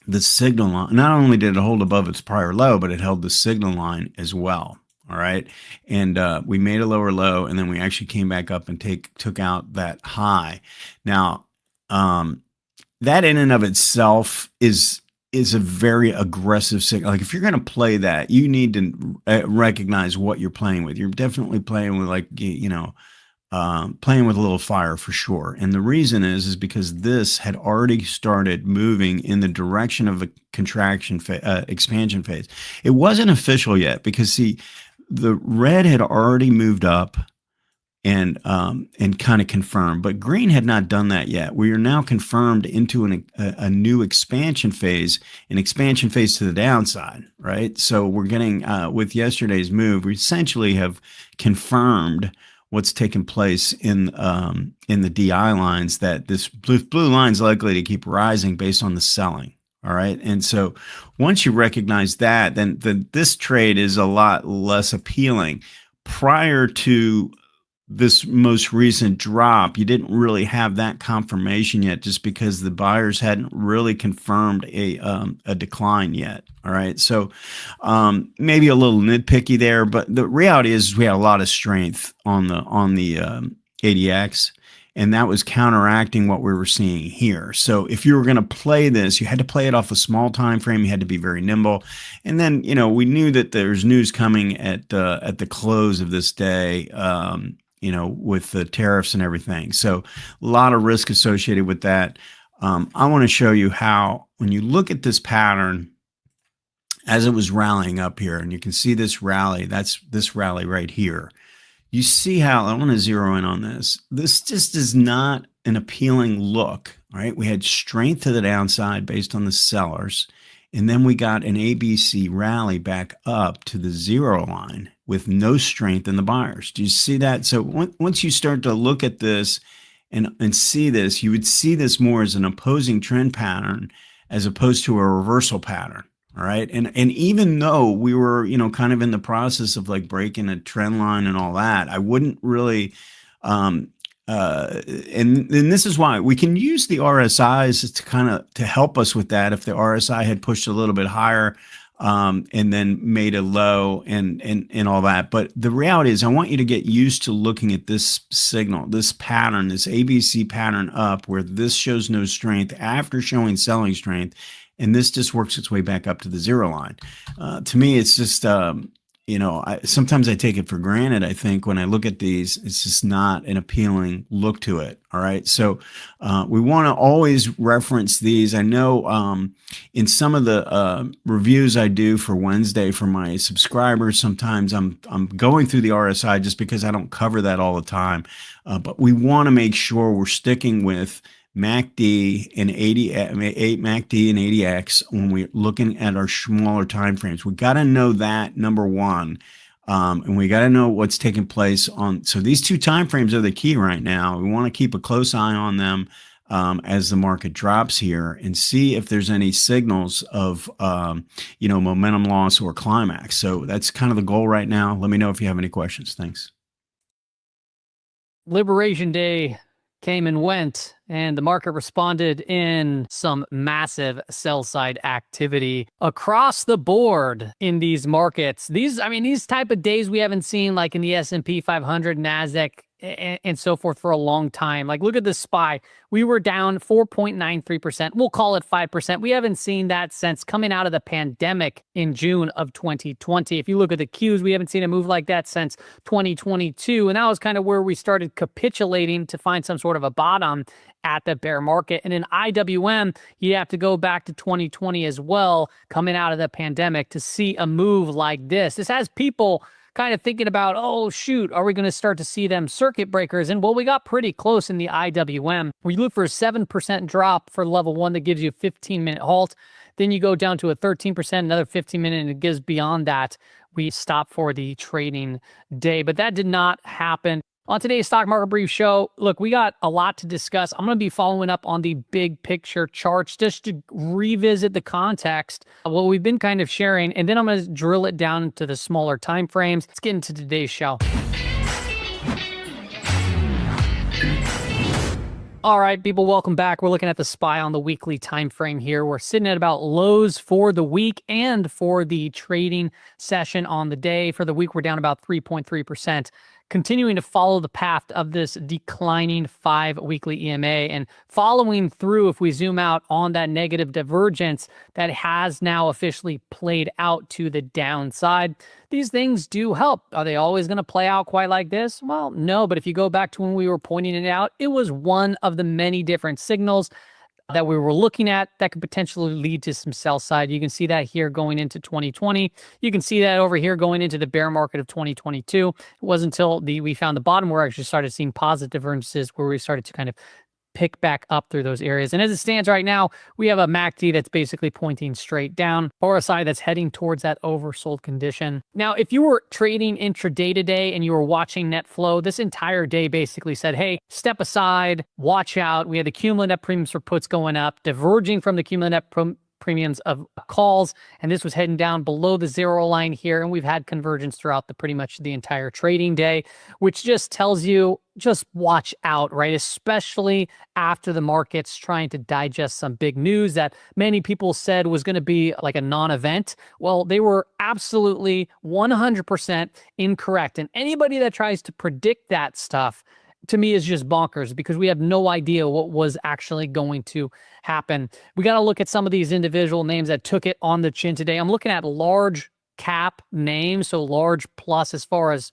the signal line, not only did it hold above its prior low, but it held the signal line as well. All right. And we made a lower low, and then we actually came back up and took out that high. Now, that in and of itself is a very aggressive signal. Like, if you're going to play that, you need to recognize what you're playing with. You're definitely playing with, playing with a little fire for sure. And the reason is because this had already started moving in the direction of a expansion phase. It wasn't official yet, because see, the red had already moved up and kind of confirmed, but green had not done that yet. We are now confirmed into a new expansion phase, an expansion phase to the downside, right? So we're getting, with yesterday's move, we essentially have confirmed what's taken place in the DI lines, that this blue line is likely to keep rising based on the selling. All right. And so once you recognize that, then this trade is a lot less appealing. prior to this most recent drop, you didn't really have that confirmation yet, just because the buyers hadn't really confirmed a decline yet. All right, so maybe a little nitpicky there, but the reality is we had a lot of strength on the ADX, and that was counteracting what we were seeing here. So if you were going to play this, you had to play it off a small time frame. You had to be very nimble. And then, you know, we knew that there's news coming at the close of this day, you know, with the tariffs and everything. So a lot of risk associated with that. I want to show you how, when you look at this pattern as it was rallying up here, and you can see this rally, that's this rally right here. You see how, I want to zero in on this. This just is not an appealing look, right? We had strength to the downside based on the sellers, and then we got an ABC rally back up to the zero line with no strength in the buyers. Do you see that? So once you start to look at this and see this, you would see this more as an opposing trend pattern as opposed to a reversal pattern. All right. And even though we were, you know, kind of in the process of like breaking a trend line and all that, I wouldn't really, and this is why we can use the RSIs to kind of to help us with that. If the RSI had pushed a little bit higher, and then made a low and all that. But the reality is I want you to get used to looking at this signal, this pattern, this ABC pattern up, where this shows no strength after showing selling strength. And this just works its way back up to the zero line. To me, it's just, you know, sometimes I take it for granted. I think when I look at these, it's just not an appealing look to it. All right. So we want to always reference these. I know in some of the reviews I do for Wednesday for my subscribers, sometimes I'm going through the RSI just because I don't cover that all the time. But we want to make sure we're sticking with MACD and MACD and ADX when we're looking at our smaller time frames. We got to know that, number one, and we got to know what's taking place on. So these two time frames are the key right now. We want to keep a close eye on them as the market drops here, and see if there's any signals of you know, momentum loss or climax. So that's kind of the goal right now. Let me know if you have any questions. Thanks. Liberation Day came and went, and the market responded in some massive sell-side activity across the board in these markets. These type of days we haven't seen, like in the S&P 500, NASDAQ, and so forth, for a long time. Like, look at the SPY. We were down 4.93%. We'll call it 5%. We haven't seen that since coming out of the pandemic in June of 2020. If you look at the Qs, we haven't seen a move like that since 2022. And that was kind of where we started capitulating to find some sort of a bottom at the bear market. And in IWM, you have to go back to 2020 as well, coming out of the pandemic, to see a move like this. This has people kind of thinking about, oh, shoot, are we going to start to see them circuit breakers? And well, we got pretty close in the IWM, where you look for a 7% drop for level 1 that gives you a 15-minute halt. Then you go down to a 13%, another 15-minute, and it gives beyond that. We stop for the trading day, but that did not happen. On today's Stock Market Brief show, look, we got a lot to discuss. I'm going to be following up on the big picture charts just to revisit the context of what we've been kind of sharing, and then I'm going to drill it down into the smaller time frames. Let's get into today's show. All right, people, welcome back. We're looking at the SPY on the weekly time frame here. We're sitting at about lows for the week and for the trading session on the day. For the week, we're down about 3.3%. Continuing to follow the path of this declining 5-weekly EMA and following through, if we zoom out on that negative divergence that has now officially played out to the downside. These things do help. Are they always going to play out quite like this? Well, no, but if you go back to when we were pointing it out, it was one of the many different signals that we were looking at that could potentially lead to some sell side. You can see that here going into 2020. You can see that over here going into the bear market of 2022. It wasn't until we found the bottom where I actually started seeing positive divergences, where we started to kind of pick back up through those areas. And as it stands right now, we have a MACD that's basically pointing straight down, RSI that's heading towards that oversold condition. Now, if you were trading intraday today and you were watching net flow, this entire day basically said, hey, step aside, watch out. We had the cumulative net premiums for puts going up, diverging from the cumulative net premiums of calls, and this was heading down below the zero line here, and we've had convergence throughout the pretty much the entire trading day, which just tells you just watch out, right? Especially after the market's trying to digest some big news that many people said was going to be like a non-event. Well, they were absolutely 100% incorrect. And anybody that tries to predict that stuff, to me, is just bonkers, because we have no idea what was actually going to happen. We got to look at some of these individual names that took it on the chin today. I'm looking at large cap names, so large plus as far as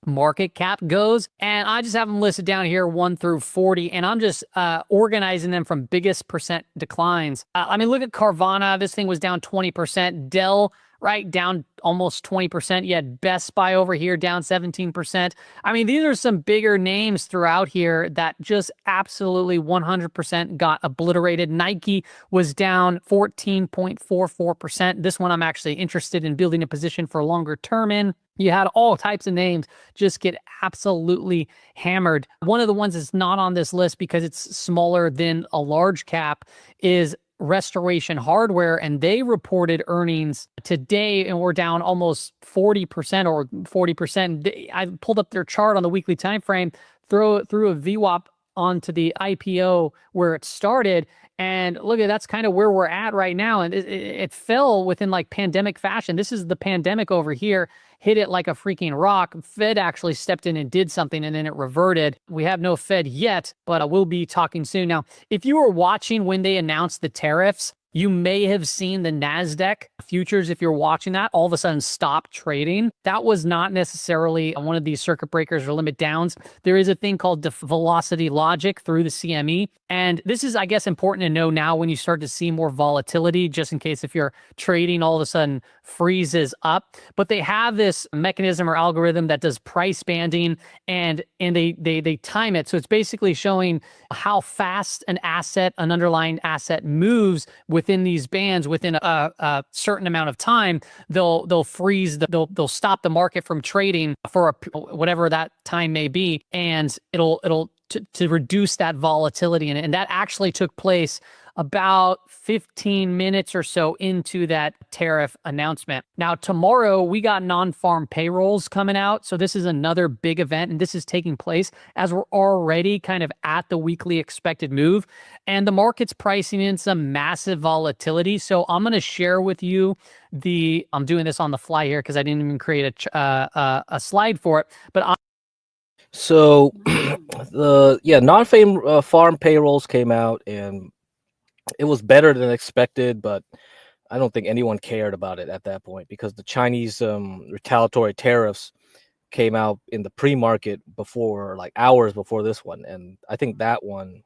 market cap goes, and I just have them listed down here 1 through 40, and I'm just organizing them from biggest percent declines. I mean, look at Carvana. This thing was down 20%. Dell, right, down almost 20%. You had Best Buy over here down 17%. I mean, these are some bigger names throughout here that just absolutely 100% got obliterated. Nike was down 14.44%. This one I'm actually interested in building a position for longer term in. You had all types of names just get absolutely hammered. One of the ones that's not on this list because it's smaller than a large cap is Restoration Hardware, and they reported earnings today and we're down almost 40% or 40%. I pulled up their chart on the weekly time frame, threw a VWAP onto the IPO where it started, and look at that's kind of where we're at right now. And it fell within like pandemic fashion. This is the pandemic over here, hit it like a freaking rock. Fed actually stepped in and did something, and then it reverted. We have no Fed yet, but I will be talking soon. Now, if you were watching when they announced the tariffs, you may have seen the NASDAQ futures, if you're watching that, all of a sudden stop trading. That was not necessarily one of these circuit breakers or limit downs. There is a thing called the velocity logic through the CME. And this is, I guess, important to know now when you start to see more volatility, just in case if you're trading all of a sudden freezes up. But they have this mechanism or algorithm that does price banding, and they time it. So it's basically showing how fast an underlying asset moves within these bands within a certain amount of time. They'll freeze, they'll stop the market from trading for whatever that time may be, and it'll to reduce that volatility. And that actually took place about 15 minutes or so into that tariff announcement. Now, tomorrow, we got non-farm payrolls coming out. So this is another big event, and this is taking place as we're already kind of at the weekly expected move. And the market's pricing in some massive volatility. So I'm going to share with you I'm doing this on the fly here because I didn't even create a slide for it, but So non-farm payrolls came out, and it was better than expected, but I don't think anyone cared about it at that point because the Chinese retaliatory tariffs came out in the pre-market before, like hours before this one, and I think that one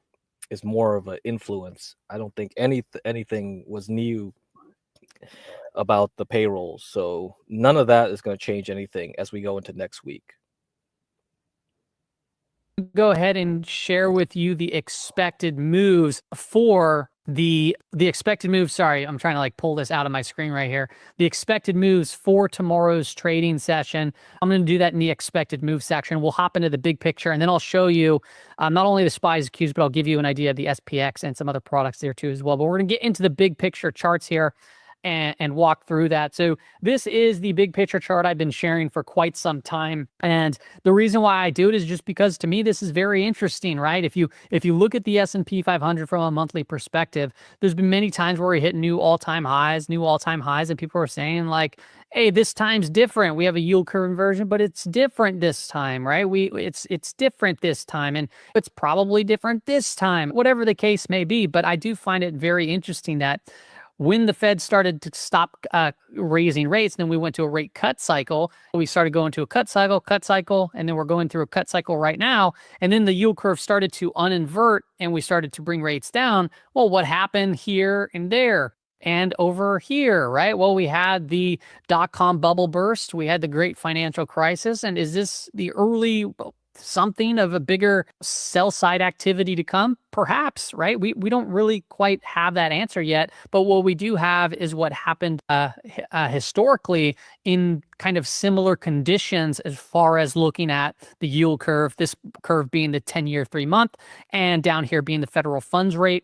is more of an influence. I don't think anything was new about the payrolls, so none of that is going to change anything as we go into next week. Go ahead and share with you the expected moves for the expected moves. Sorry, I'm trying to like pull this out of my screen right here. The expected moves for tomorrow's trading session. I'm going to do that in the expected move section. We'll hop into the big picture, and then I'll show you not only the SPYs Qs, but I'll give you an idea of the SPX and some other products there too as well. But we're going to get into the big picture charts here and walk through that. So this is the big picture chart I've been sharing for quite some time. And the reason why I do it is just because to me, this is very interesting, right? If you look at the S&P 500 from a monthly perspective, there's been many times where we hit new all-time highs, and people are saying like, hey, this time's different. We have a yield curve inversion, but it's different this time, right? It's different this time, and it's probably different this time, whatever the case may be. But I do find it very interesting that when the Fed started to stop raising rates, then we went to a rate cut cycle. We started going to a cut cycle, and then we're going through a cut cycle right now. And then the yield curve started to uninvert, and we started to bring rates down. Well, what happened here and there and over here, right? Well, we had the dot-com bubble burst. We had the great financial crisis. And is this the early something of a bigger sell side activity to come? Perhaps, right? We don't really quite have that answer yet, but what we do have is what happened historically in kind of similar conditions as far as looking at the yield curve, this curve being the 10-year 3-month, and down here being the federal funds rate.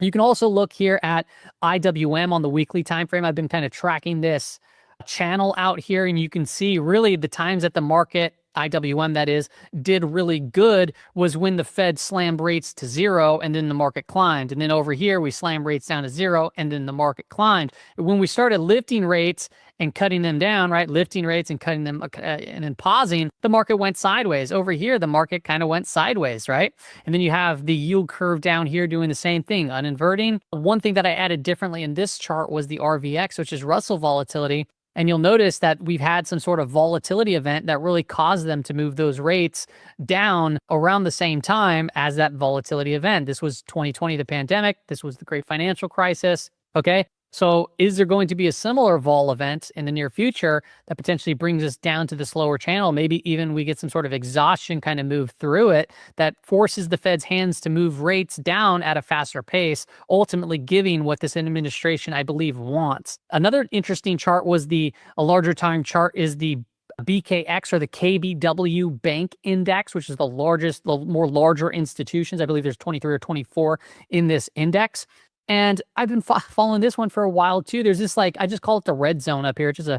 You can also look here at IWM on the weekly time frame. I've been kind of tracking this channel out here, and you can see really the times that the market, IWM that is, did really good was when the Fed slammed rates to zero and then the market climbed. And then over here, we slammed rates down to zero and then the market climbed. When we started lifting rates and cutting them down, right? Lifting rates and cutting them and then pausing, the market went sideways. Over here, the market kind of went sideways, right? And then you have the yield curve down here doing the same thing, uninverting. One thing that I added differently in this chart was the RVX, which is Russell volatility. And you'll notice that we've had some sort of volatility event that really caused them to move those rates down around the same time as that volatility event. This was 2020, the pandemic. This was the great financial crisis. Okay. So is there going to be a similar vol event in the near future that potentially brings us down to this lower channel? Maybe even we get some sort of exhaustion kind of move through it that forces the Fed's hands to move rates down at a faster pace, ultimately giving what this administration, I believe, wants. Another interesting chart was a larger time chart is the BKX or the KBW Bank Index, which is the more larger institutions. I believe there's 23 or 24 in this index. And I've been following this one for a while too. There's this I just call it the red zone up here, which is a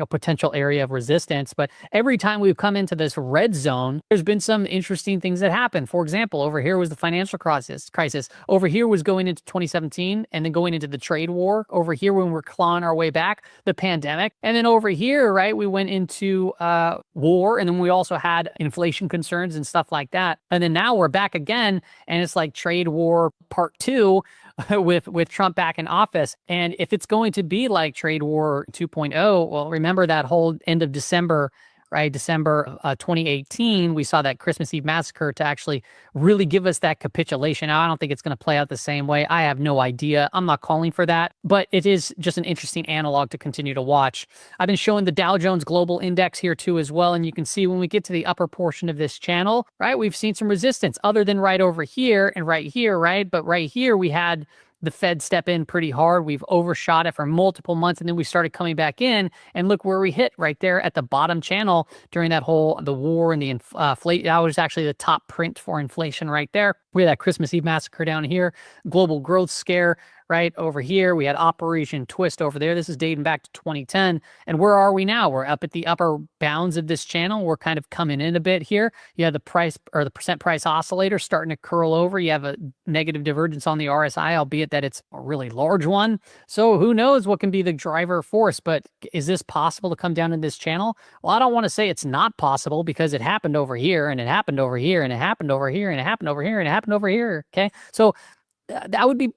potential area of resistance. But every time we've come into this red zone, there's been some interesting things that happen. For example, over here was the financial crisis. Over here was going into 2017 and then going into the trade war. Over here, when we're clawing our way back, the pandemic. And then over here, right, we went into war. And then we also had inflation concerns and stuff like that. And then now we're back again. And it's like trade war part 2. with Trump back in office. And if it's going to be like trade war 2.0, well, remember that whole end of December, right? December 2018, we saw that Christmas Eve massacre to actually really give us that capitulation. Now, I don't think it's going to play out the same way. I have no idea. I'm not calling for that, but it is just an interesting analog to continue to watch. I've been showing the Dow Jones Global Index here too as well. And you can see when we get to the upper portion of this channel, right, we've seen some resistance other than right over here and right here, right? But right here, we had the Fed step in pretty hard. We've overshot it for multiple months, and then we started coming back in, and look where we hit right there at the bottom channel during the war and the inflation. That was actually the top print for inflation right there. We had that Christmas Eve massacre down here, global growth scare right over here. We had Operation Twist over there. This is dating back to 2010. And where are we now? We're up at the upper bounds of this channel. We're kind of coming in a bit here. You have the price or the percent price oscillator starting to curl over. You have a negative divergence on the RSI, albeit that it's a really large one. So who knows what can be the driver force, but is this possible to come down in this channel? Well, I don't want to say it's not possible because it happened over here and it happened over here and it happened over here and it happened over here and it happened over here. Okay. So that would be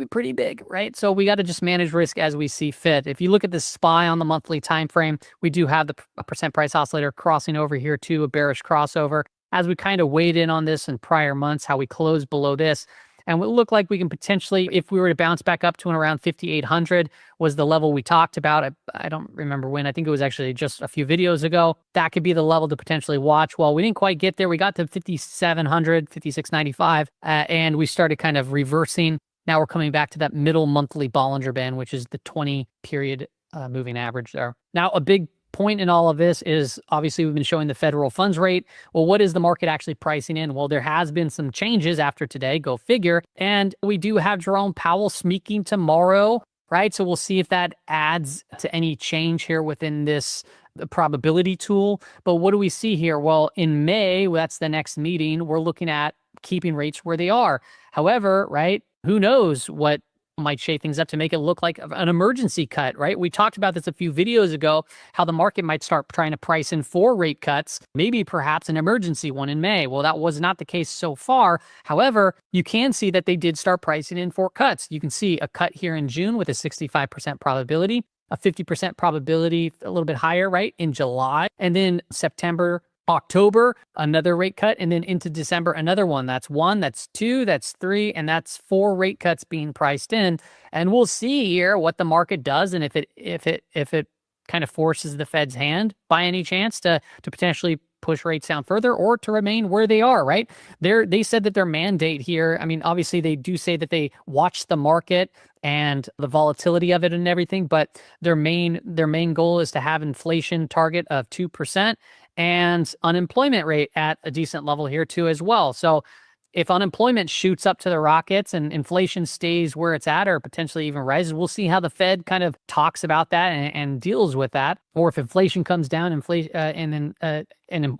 pretty big, right? So we got to just manage risk as we see fit. If you look at the SPY on the monthly time frame, we do have the percent price oscillator crossing over here too, a bearish crossover. As we kind of weighed in on this in prior months, how we closed below this, and it looked like we can potentially, if we were to bounce back up to and around 5,800 was the level we talked about. I don't remember when. I think it was actually just a few videos ago. That could be the level to potentially watch. Well, we didn't quite get there. We got to 5,700, 5,695, and we started kind of reversing. Now we're coming back to that middle monthly Bollinger Band, which is the 20-period moving average there. Now, a big point in all of this is obviously we've been showing the federal funds rate. Well, what is the market actually pricing in? Well, there has been some changes after today, go figure. And we do have Jerome Powell speaking tomorrow, right? So we'll see if that adds to any change here within this probability tool. But what do we see here? Well, in May, that's the next meeting, we're looking at keeping rates where they are. However, right, who knows what might shake things up to make it look like an emergency cut, right? We talked about this a few videos ago, how the market might start trying to price in 4 rate cuts, maybe perhaps an emergency one in May. Well, that was not the case so far. However, you can see that they did start pricing in 4 cuts. You can see a cut here in June with a 65% probability, a 50% probability, a little bit higher, right, in July, and then September, October, another rate cut, and then into December, another one. That's 1, that's 2, that's 3, and that's 4 rate cuts being priced in. And we'll see here what the market does, and if it kind of forces the Fed's hand by any chance to potentially push rates down further or to remain where they are, right? They said that their mandate here, I mean, obviously they do say that they watch the market and the volatility of it and everything, but their main goal is to have inflation target of 2% and unemployment rate at a decent level here too as well. So if unemployment shoots up to the rockets and inflation stays where it's at or potentially even rises, we'll see how the Fed kind of talks about that and deals with that. Or if inflation comes down, and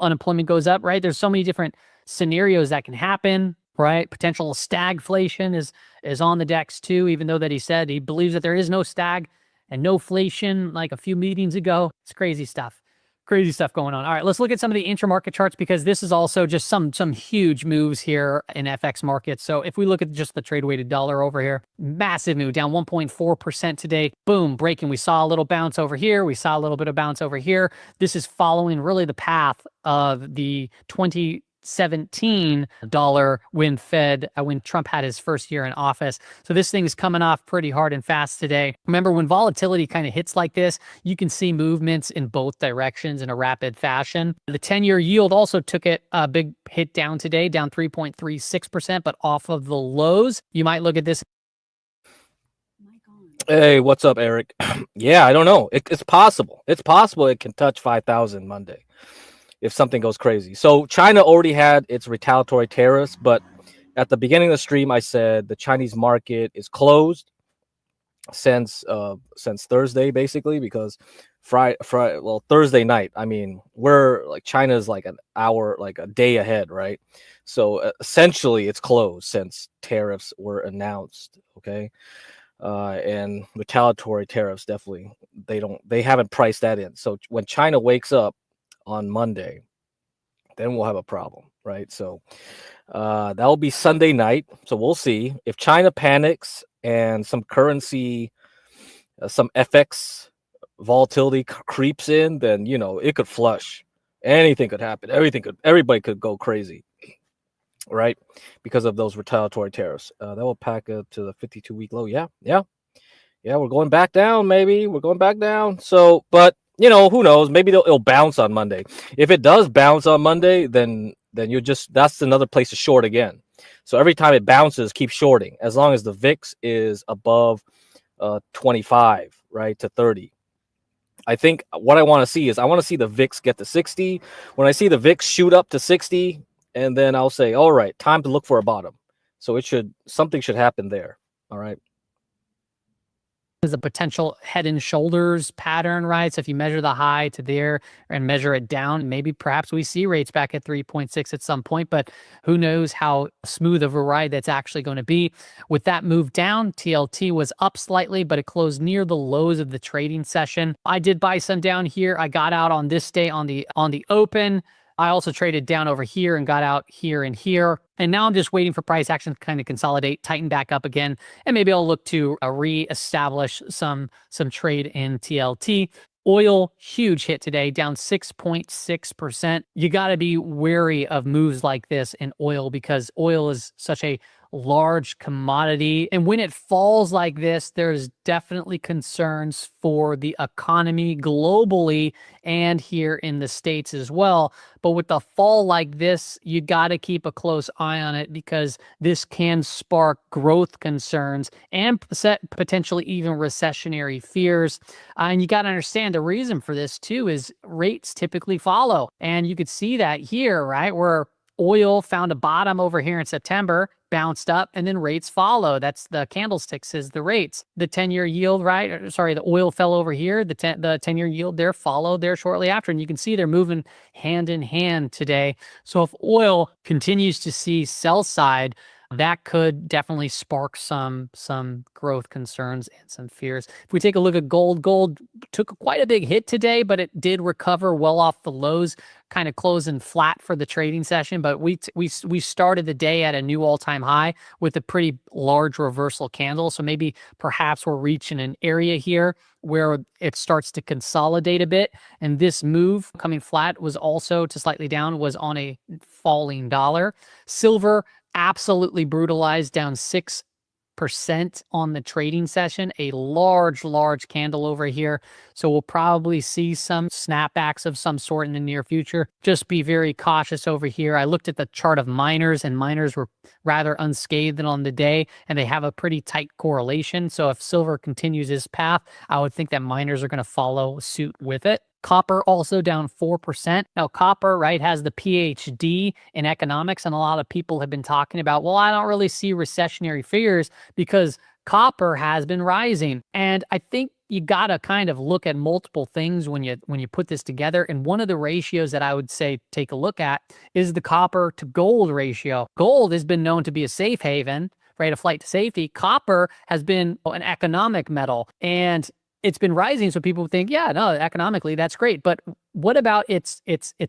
unemployment goes up, right? There's so many different scenarios that can happen, right? Potential stagflation is on the decks too, even though that he said he believes that there is no stag and no inflation like a few meetings ago. It's crazy stuff. Crazy stuff going on. All right, let's look at some of the intramarket charts because this is also just some huge moves here in FX markets. So if we look at just the trade weighted dollar over here, massive move down 1.4% today. Boom, breaking. We saw a little bounce over here. We saw a little bit of bounce over here. This is following really the path of the 2017 dollar when Trump had his first year in office. So this thing is coming off pretty hard and fast today. Remember, when volatility kind of hits like this, you can see movements in both directions in a rapid fashion. The 10-year yield also took a big hit down today, down 3.36%, but off of the lows. You might look at this. Hey, what's up, Eric? Yeah, I don't know. It's possible. It's possible it can touch 5,000 Monday if something goes crazy. So China already had its retaliatory tariffs, but at the beginning of the stream, I said the Chinese market is closed since Thursday, basically, because Thursday night. I mean, we're like China's like an hour, like a day ahead, right? So essentially, it's closed since tariffs were announced. Okay. And retaliatory tariffs, definitely they haven't priced that in. So when China wakes up on Monday, then we'll have a problem, right? So that will be Sunday night. So we'll see if China panics and some currency, some FX volatility creeps in, then it could flush. Anything could happen. Everybody could go crazy, right? Because of those retaliatory tariffs. That will pack up to the 52-week low. Yeah. We're going back down. Maybe we're going back down. So, but who knows? Maybe it'll bounce on Monday. If it does bounce on Monday, then that's another place to short again. So every time it bounces, keep shorting as long as the VIX is above 25, right, to 30. I think what I want to see is I want to see the VIX get to 60. When I see the VIX shoot up to 60, and then I'll say, all right, time to look for a bottom. So something should happen there. All right. Is a potential head and shoulders pattern, right? So if you measure the high to there and measure it down, maybe perhaps we see rates back at 3.6 at some point, but who knows how smooth of a ride that's actually going to be. With that move down, TLT was up slightly, but it closed near the lows of the trading session. I did buy some down here. I got out on this day on the open. I also traded down over here and got out here and here. And now I'm just waiting for price action to kind of consolidate, tighten back up again. And maybe I'll look to reestablish some trade in TLT. Oil, huge hit today, down 6.6%. You got to be wary of moves like this in oil because oil is such a large commodity. And when it falls like this, there's definitely concerns for the economy globally and here in the States as well. But with the fall like this, you got to keep a close eye on it because this can spark growth concerns and potentially even recessionary fears. And you got to understand the reason for this too is rates typically follow. And you could see that here, right? Where oil found a bottom over here in September, bounced up, and then rates follow. That's the candlestick says the rates. The 10-year yield, right? Sorry, the oil fell over here. The 10-year yield there followed there shortly after. And you can see they're moving hand in hand today. So if oil continues to see sell side, that could definitely spark some growth concerns and some fears. If we take a look at gold took quite a big hit today, but it did recover well off the lows, kind of closing flat for the trading session. But we started the day at a new all-time high with a pretty large reversal candle. So maybe perhaps we're reaching an area here where it starts to consolidate a bit. And this move coming flat was also to slightly down was on a falling dollar. Silver absolutely brutalized, down 6% on the trading session, a large candle over here. So we'll probably see some snapbacks of some sort in the near future. Just be very cautious over here. I looked at the chart of miners, and miners were rather unscathed on the day, and they have a pretty tight correlation. So if silver continues this path, I would think that miners are going to follow suit with it. Copper also down 4%. Now, copper, right, has the PhD in economics, and a lot of people have been talking about, well, I don't really see recessionary fears because copper has been rising. And I think you got to kind of look at multiple things when you put this together. And one of the ratios that I would say take a look at is the copper to gold ratio. Gold has been known to be a safe haven, right, a flight to safety. Copper has been an economic metal, and it's been rising, so people think, yeah, no, economically that's great. But what about its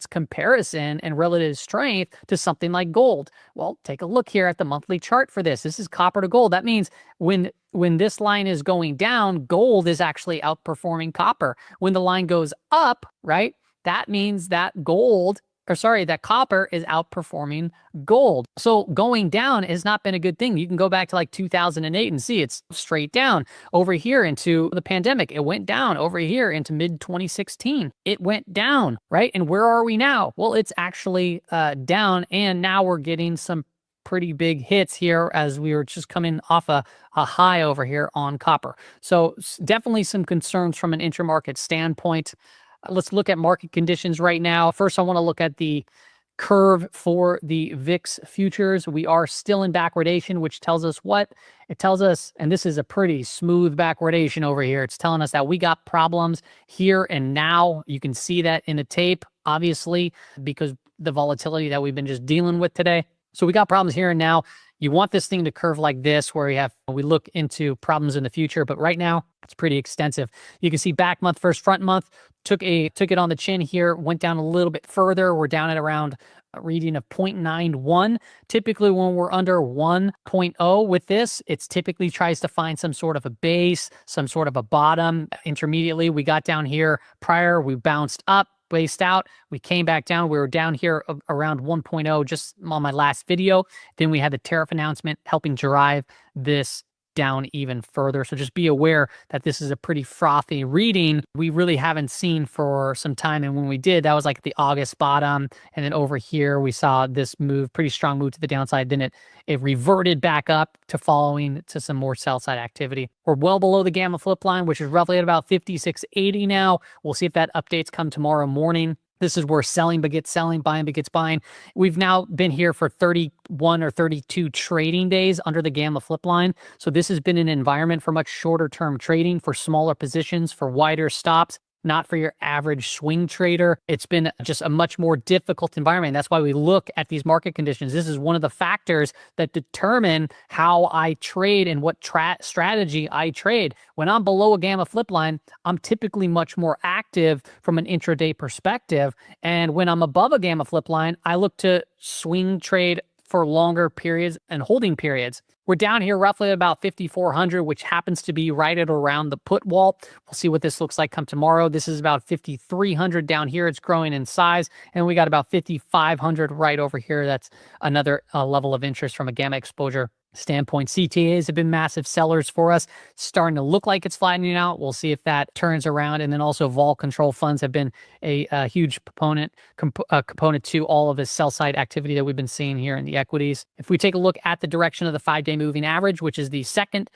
comparison and relative strength to something like gold? Well, take a look here at the monthly chart for this. This is copper to gold. That means when this line is going down, gold is actually outperforming copper. When the line goes up, right, that means that that copper is outperforming gold. So going down has not been a good thing. You can go back to like 2008 and see it's straight down. Over here into the pandemic, it went down. Over here into mid 2016, it went down, right? And where are we now? Well, it's actually down, and now we're getting some pretty big hits here as we were just coming off a high over here on copper. So definitely some concerns from an intramarket standpoint. Let's look at market conditions right now. First, I want to look at the curve for the VIX futures. We are still in backwardation, which tells us what? It tells us, and this is a pretty smooth backwardation over here. It's telling us that we got problems here and now. You can see that in the tape, obviously, because the volatility that we've been just dealing with today. So we got problems here and now. You want this thing to curve like this, where we look into problems in the future, but right now it's pretty extensive. You can see back month, first front month, took it on the chin here, went down a little bit further. We're down at around a reading of 0.91. Typically when we're under 1.0 with this, it's typically tries to find some sort of a base, some sort of a bottom. Intermediately, we got down here prior, we bounced up, based out, we came back down. We were down here around 1.0 just on my last video. Then we had the tariff announcement helping drive this down even further. So just be aware that this is a pretty frothy reading we really haven't seen for some time. And when we did, that was like the August bottom. And then over here, we saw this move, pretty strong move to the downside. Then it reverted back up to following to some more sell side activity. We're well below the gamma flip line, which is roughly at about 56.80 now. We'll see if that updates come tomorrow morning. This is where selling begets selling, buying begets buying. We've now been here for 31 or 32 trading days under the gamma flip line. So this has been an environment for much shorter term trading, for smaller positions, for wider stops, not for your average swing trader. It's been just a much more difficult environment. That's why we look at these market conditions. This is one of the factors that determine how I trade and what strategy I trade. When I'm below a gamma flip line, I'm typically much more active from an intraday perspective. And when I'm above a gamma flip line, I look to swing trade for longer periods and holding periods. We're down here roughly about 5,400, which happens to be right at around the put wall. We'll see what this looks like come tomorrow. This is about 5,300 down here. It's growing in size. And we got about 5,500 right over here. That's another level of interest from a gamma exposure standpoint. CTAs have been massive sellers for us. It's starting to look like it's flattening out. We'll see if that turns around. And then also vol control funds have been a huge component to all of this sell side activity that we've been seeing here in the equities. If we take a look at the direction of the 5-day moving average, which is the second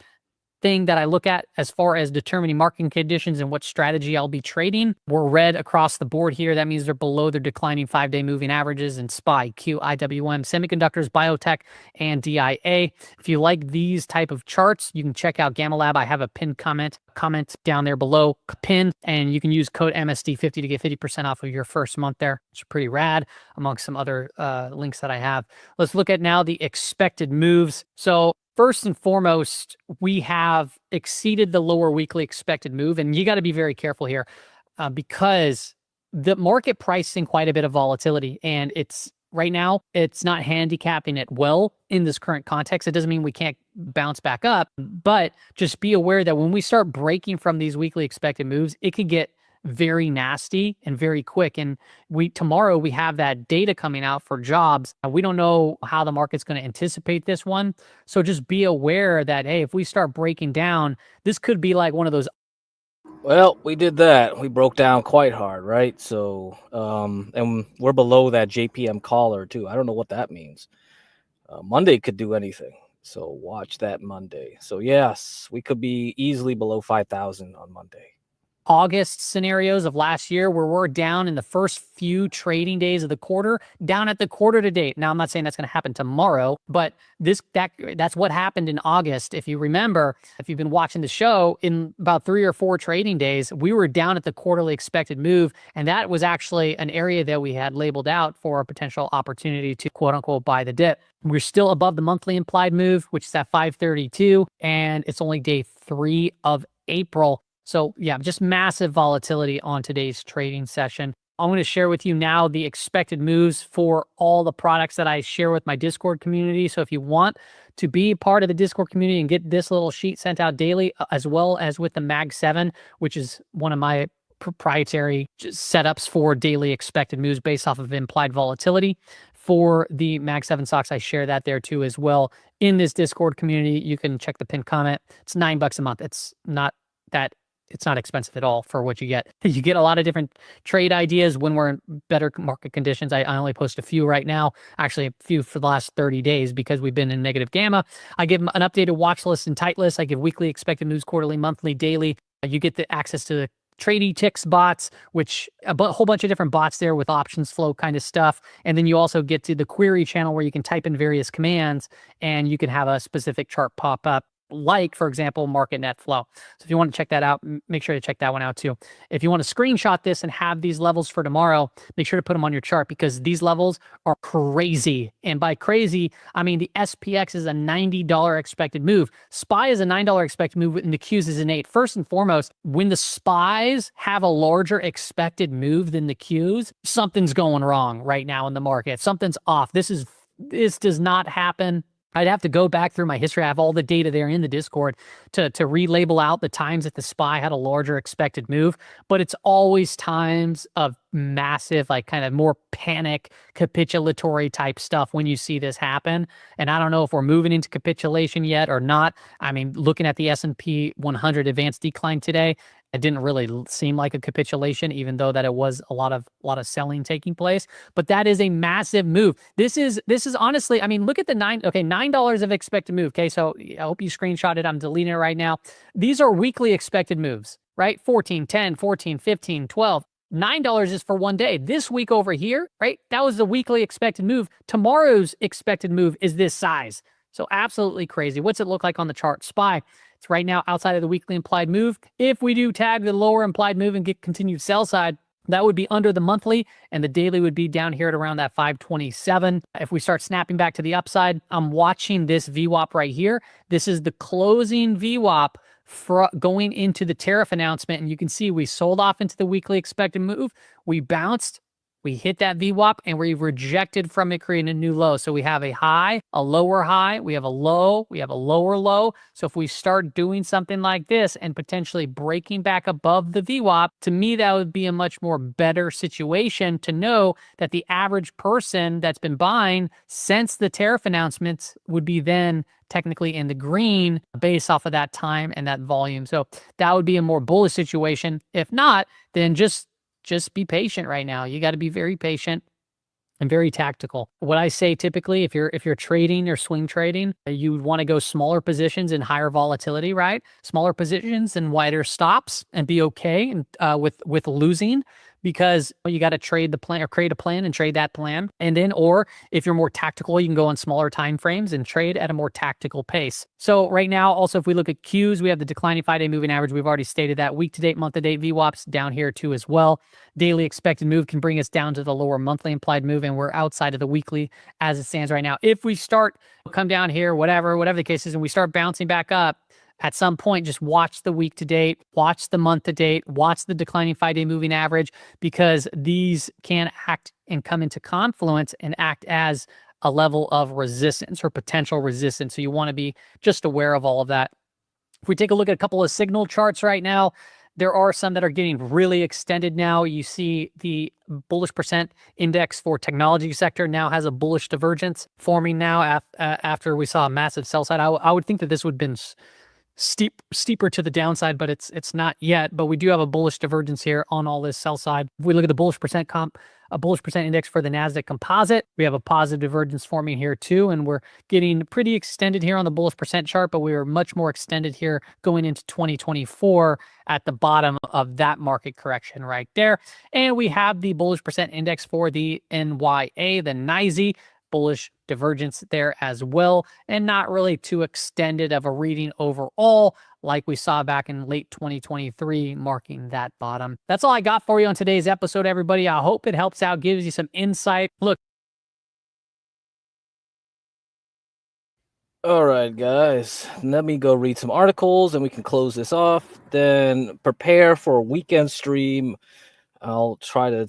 thing that I look at as far as determining market conditions and what strategy I'll be trading, we're red across the board here. That means they're below their declining 5-day moving averages in SPY, Q, IWM, semiconductors, biotech, and DIA. If you like these type of charts, you can check out Gamma Lab. I have a pinned comment down there below, pinned, and you can use code MSD50 to get 50% off of your first month there. It's pretty rad, amongst some other links that I have. Let's look at now the expected moves. So first and foremost, we have exceeded the lower weekly expected move, and you got to be very careful here because the market pricing quite a bit of volatility, and right now it's not handicapping it well in this current context. It doesn't mean we can't bounce back up, but just be aware that when we start breaking from these weekly expected moves, it could get very nasty and very quick. And tomorrow we have that data coming out for jobs. We don't know how the market's going to anticipate this one. So just be aware that, hey, if we start breaking down, this could be like one of those. Well, we did that. We broke down quite hard, right? So, and we're below that JPM collar too. I don't know what that means. Monday could do anything. So watch that Monday. So yes, we could be easily below 5,000 on Monday. August scenarios of last year where we're down in the first few trading days of the quarter, down at the quarter to date. Now, I'm not saying that's going to happen tomorrow, but that's what happened in August. If you remember, if you've been watching the show, in about 3 or 4 trading days, we were down at the quarterly expected move, and that was actually an area that we had labeled out for a potential opportunity to quote unquote buy the dip. We're still above the monthly implied move, which is at 532, and it's only day 3 of April. So yeah, just massive volatility on today's trading session. I'm going to share with you now the expected moves for all the products that I share with my Discord community. So if you want to be part of the Discord community and get this little sheet sent out daily, as well as with the Mag 7, which is one of my proprietary setups for daily expected moves based off of implied volatility. For the Mag 7 stocks, I share that there too as well in this Discord community. You can check the pinned comment. It's $9 a month. It's not expensive at all for what you get. You get a lot of different trade ideas when we're in better market conditions. I only post a few right now, actually a few for the last 30 days because we've been in negative gamma. I give an updated watch list and tight list. I give weekly expected moves, quarterly, monthly, daily. You get the access to the Tradie Ticks bots, which a whole bunch of different bots there with options flow kind of stuff. And then you also get to the query channel where you can type in various commands and you can have a specific chart pop up, like, for example, market net flow. So if you want to check that out, make sure to check that one out too. If you want to screenshot this and have these levels for tomorrow, make sure to put them on your chart because these levels are crazy. And by crazy, I mean the SPX is a $90 expected move. SPY is a $9 expected move, and the Qs is an 8. First and foremost, when the SPYs have a larger expected move than the Qs, something's going wrong right now in the market. Something's off. This does not happen. I'd have to go back through my history. I have all the data there in the Discord to relabel out the times that the SPY had a larger expected move, but it's always times of massive, like kind of more panic, capitulatory type stuff when you see this happen. And I don't know if we're moving into capitulation yet or not. I mean, looking at the S&P 100 advanced decline today, it didn't really seem like a capitulation, even though that it was a lot of selling taking place. But that is a massive move. This is honestly, I mean, look at the $9 of expected move. Okay, so I hope you screenshot it. I'm deleting it right now. These are weekly expected moves, right? 14, 10, 14, 15, 12. $9 is for one day. This week over here, right? That was the weekly expected move. Tomorrow's expected move is this size. So absolutely crazy. What's it look like on the chart? SPY. It's right now outside of the weekly implied move. If we do tag the lower implied move and get continued sell side, that would be under the monthly, and the daily would be down here at around that 527. If we start snapping back to the upside, I'm watching this VWAP right here. This is the closing VWAP going into the tariff announcement, and you can see we sold off into the weekly expected move. We bounced. We hit that VWAP and we rejected from it, creating a new low. So we have a high, a lower high, we have a low, we have a lower low. So if we start doing something like this and potentially breaking back above the VWAP, to me, that would be a much more better situation to know that the average person that's been buying since the tariff announcements would be then technically in the green based off of that time and that volume. So that would be a more bullish situation. If not, then just be patient right now. You got to be very patient and very tactical. What I say typically, if you're trading or swing trading, you want to go smaller positions in higher volatility, right? Smaller positions and wider stops, and be okay with losing, because you got to trade the plan or create a plan and trade that plan. And then, or if you're more tactical, you can go on smaller time frames and trade at a more tactical pace. So right now, also, if we look at Qs, we have the declining 5-day moving average. We've already stated that. Week to date, month to date VWAPs down here too as well. Daily expected move can bring us down to the lower monthly implied move, and we're outside of the weekly as it stands right now. If we start come down here, whatever the case is, and we start bouncing back up, at some point, just watch the week to date, watch the month to date, watch the declining 5-day moving average, because these can act and come into confluence and act as a level of resistance or potential resistance. So you want to be just aware of all of that. If we take a look at a couple of signal charts right now, there are some that are getting really extended now. You see the bullish percent index for technology sector now has a bullish divergence forming now after we saw a massive sell side. I would think that this would have been steeper to the downside, but it's not yet. But we do have a bullish divergence here on all this sell side. If we look at the bullish percent index for the Nasdaq Composite, we have a positive divergence forming here too, and we're getting pretty extended here on the bullish percent chart, but we are much more extended here going into 2024 at the bottom of that market correction right there. And we have the bullish percent index for the NYA, the NYSE, bullish divergence there as well, and not really too extended of a reading overall like we saw back in late 2023, marking that bottom. That's all I got for you on today's episode, everybody. I hope it helps out, gives you some insight. Look. All right, guys, let me go read some articles and we can close this off. Then prepare for a weekend stream. I'll try to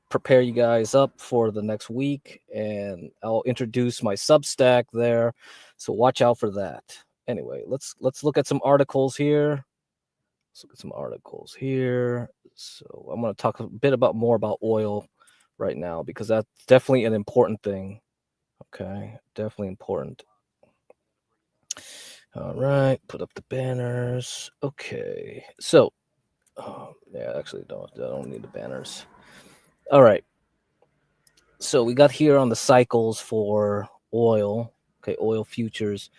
prepare you guys up for the next week, and I'll introduce my Substack there, so watch out for that. Anyway, let's look at some articles here. So I'm going to talk a bit more about oil right now, because that's definitely an important thing. Okay, definitely important. All right, put up the banners. Okay, so yeah, actually I don't need the banners. All right. So we got here on the cycles for oil. Okay, oil futures.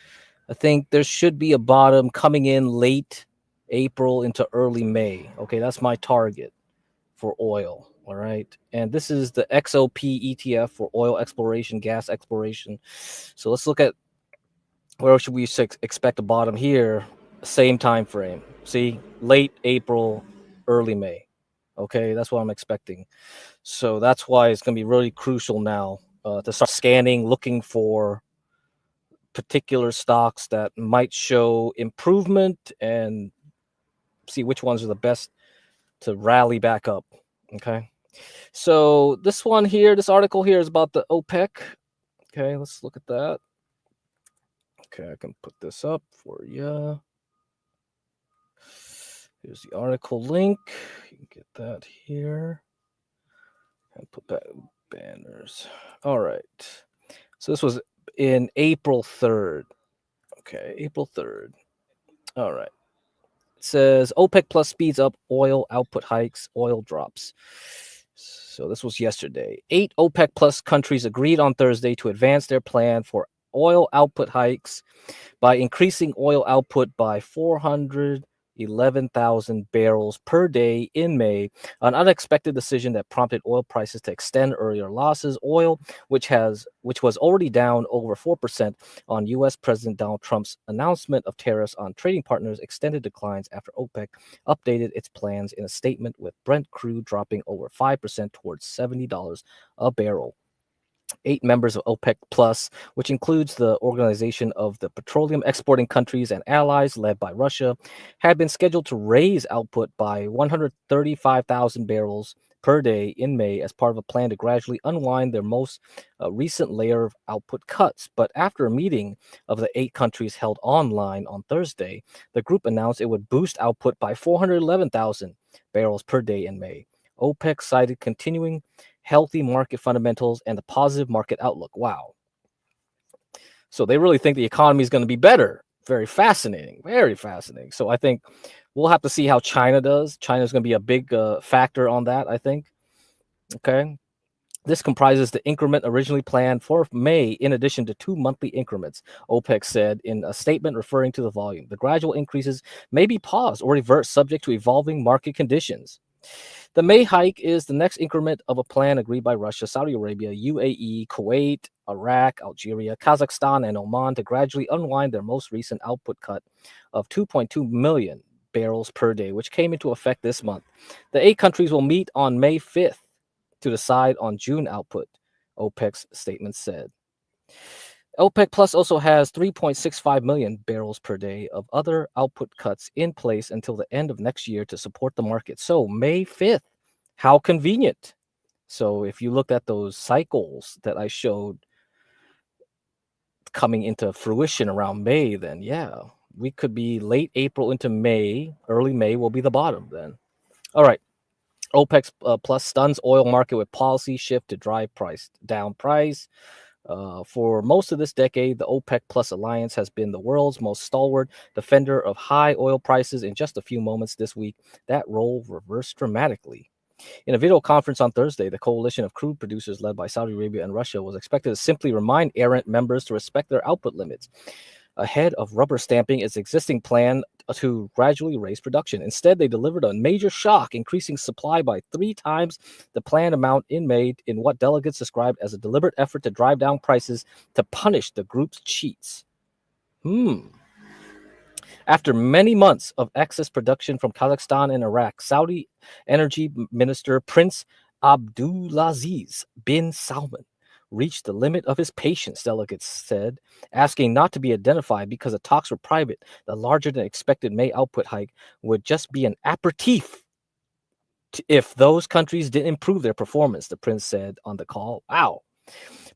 I think there should be a bottom coming in late April into early May. Okay, that's my target for oil. All right. And this is the XOP ETF for oil exploration, gas exploration. So let's look at where should we expect a bottom here. Same time frame. See, late April, early May. Okay, that's what I'm expecting. So that's why it's going to be really crucial now to start scanning, looking for particular stocks that might show improvement and see which ones are the best to rally back up. Okay, so this article here is about the OPEC. Okay, let's look at that. Okay, I can put this up for you. Here's the article link. You can get that here. And put back banners. All right. So this was in April 3rd. Okay, April 3rd. All right. It says OPEC Plus speeds up oil output hikes, oil drops. So this was yesterday. 8 OPEC Plus countries agreed on Thursday to advance their plan for oil output hikes by increasing oil output by 411,000 barrels per day in May, an unexpected decision that prompted oil prices to extend earlier losses. Oil, which was already down over 4% on U.S. President Donald Trump's announcement of tariffs on trading partners, extended declines after OPEC updated its plans in a statement, with Brent crude dropping over 5% towards $70 a barrel. 8 members of OPEC Plus, which includes the Organization of the Petroleum Exporting Countries and Allies, led by Russia, had been scheduled to raise output by 135,000 barrels per day in May as part of a plan to gradually unwind their most recent layer of output cuts. But after a meeting of the 8 countries held online on Thursday, the group announced it would boost output by 411,000 barrels per day in May. OPEC cited continuing healthy market fundamentals and the positive market outlook. Wow. So they really think the economy is going to be better. Very fascinating. Very fascinating. So I think we'll have to see how China does. China is going to be a big factor on that, I think. Okay. This comprises the increment originally planned for May, in addition to 2 monthly increments, OPEC said in a statement referring to the volume. The gradual increases may be paused or reversed subject to evolving market conditions. The May hike is the next increment of a plan agreed by Russia, Saudi Arabia, UAE, Kuwait, Iraq, Algeria, Kazakhstan, and Oman to gradually unwind their most recent output cut of 2.2 million barrels per day, which came into effect this month. The 8 countries will meet on May 5th to decide on June output, OPEC's statement said. OPEC Plus also has 3.65 million barrels per day of other output cuts in place until the end of next year to support the market. So May 5th, how convenient. So if you looked at those cycles that I showed coming into fruition around May, then yeah, we could be late April into May, early May will be the bottom then. All right. OPEC Plus stuns oil market with policy shift to drive price down price. For most of this decade, the OPEC Plus alliance has been the world's most stalwart defender of high oil prices. In just a few moments this week, that role reversed dramatically. In a video conference on Thursday, the coalition of crude producers led by Saudi Arabia and Russia was expected to simply remind errant members to respect their output limits, ahead of rubber stamping its existing plan to gradually raise production. Instead, they delivered a major shock, increasing supply by 3 times the planned amount in May in what delegates described as a deliberate effort to drive down prices to punish the group's cheats. After many months of excess production from Kazakhstan and Iraq, Saudi Energy Minister Prince Abdulaziz bin Salman reached the limit of his patience, delegates said, asking not to be identified because the talks were private. The larger than expected May output hike would just be an aperitif if those countries didn't improve their performance, the prince said on the call. Wow.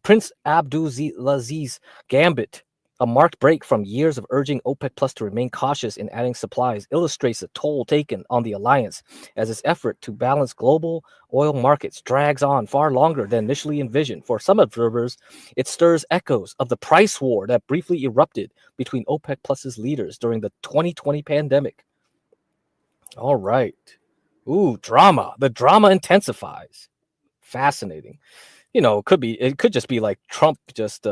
Prince Abdulaziz gambit, a marked break from years of urging OPEC Plus to remain cautious in adding supplies, illustrates the toll taken on the alliance as its effort to balance global oil markets drags on far longer than initially envisioned. For some observers, it stirs echoes of the price war that briefly erupted between OPEC Plus's leaders during the 2020 pandemic. All right. Ooh, drama. The drama intensifies. Fascinating. It could just be like Trump just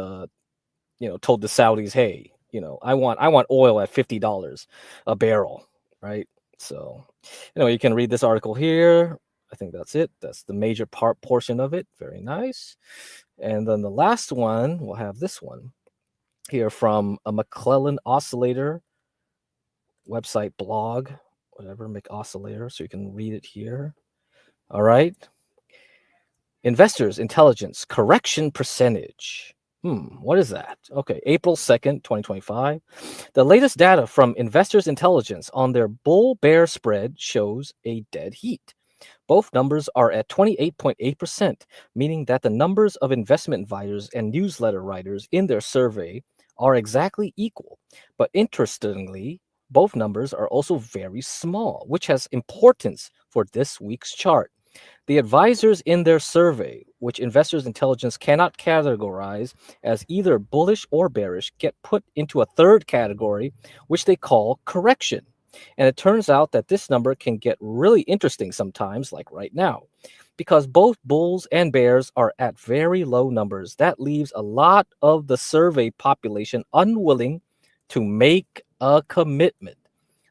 told the Saudis, hey, I want oil at $50 a barrel, right? So, you can read this article here. I think that's it. That's the major portion of it. Very nice. And then the last one, we'll have this one here from a McClellan Oscillator website, blog, whatever, McOscillator, so you can read it here. All right. Investors Intelligence Correction Percentage. What is that? Okay, April 2nd, 2025. The latest data from Investors Intelligence on their bull-bear spread shows a dead heat. Both numbers are at 28.8%, meaning that the numbers of investment advisors and newsletter writers in their survey are exactly equal. But interestingly, both numbers are also very small, which has importance for this week's chart. The advisors in their survey, which Investors Intelligence cannot categorize as either bullish or bearish, get put into a third category, which they call correction. And it turns out that this number can get really interesting sometimes, like right now. Because both bulls and bears are at very low numbers, that leaves a lot of the survey population unwilling to make a commitment.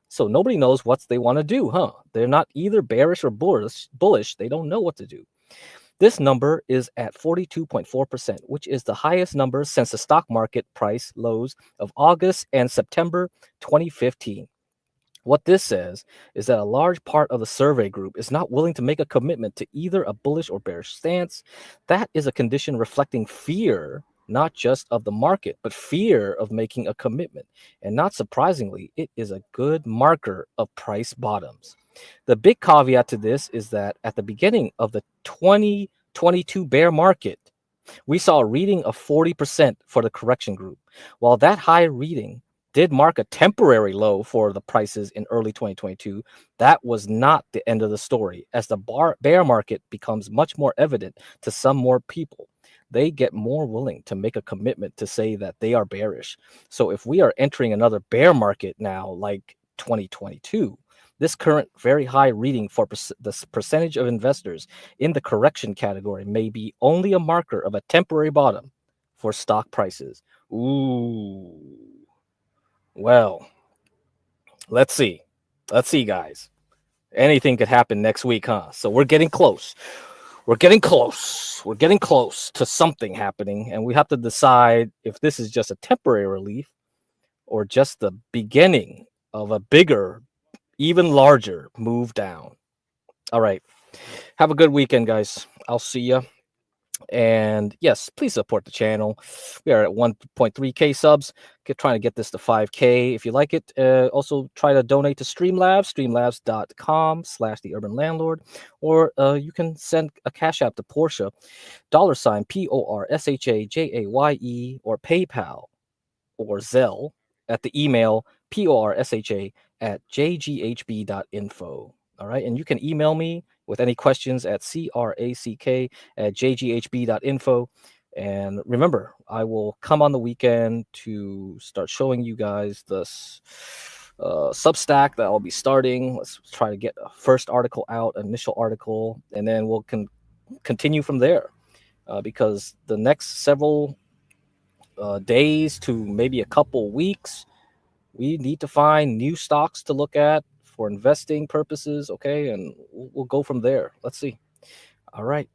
So nobody knows what they want to do, huh? They're not either bearish or bullish. They don't know what to do. This number is at 42.4%, which is the highest number since the stock market price lows of August and September 2015. What this says is that a large part of the survey group is not willing to make a commitment to either a bullish or bearish stance. That is a condition reflecting fear, not just of the market, but fear of making a commitment. And not surprisingly, it is a good marker of price bottoms. The big caveat to this is that at the beginning of the 2022 bear market, we saw a reading of 40% for the correction group. While that high reading did mark a temporary low for the prices in early 2022, that was not the end of the story. As the bear market becomes much more evident to some more people, they get more willing to make a commitment to say that they are bearish. So if we are entering another bear market now, like 2022, this current very high reading for the percentage of investors in the correction category may be only a marker of a temporary bottom for stock prices. Ooh. Well, let's see. Let's see, guys. Anything could happen next week, huh? So we're getting close. We're getting close. We're getting close to something happening, and we have to decide if this is just a temporary relief or just the beginning of a bigger, even larger move down. All right. Have a good weekend, guys. I'll see you. And yes, please support the channel. We are at 1.3K subs. Trying to get this to 5K. If you like it, also try to donate to Streamlabs, streamlabs.com/TheUrbanLandord, or you can send a cash app to Porsche, $PORSHAJAYE, or PayPal or Zelle at the email PORSHA@jghb.info. All right. And you can email me with any questions at crack@jghb.info. And remember, I will come on the weekend to start showing you guys this Substack that I'll be starting. Let's try to get a first article out, initial article, and then we'll continue from there. Because the next several days to maybe a couple weeks, we need to find new stocks to look at for investing purposes, okay? And we'll go from there. Let's see. All right.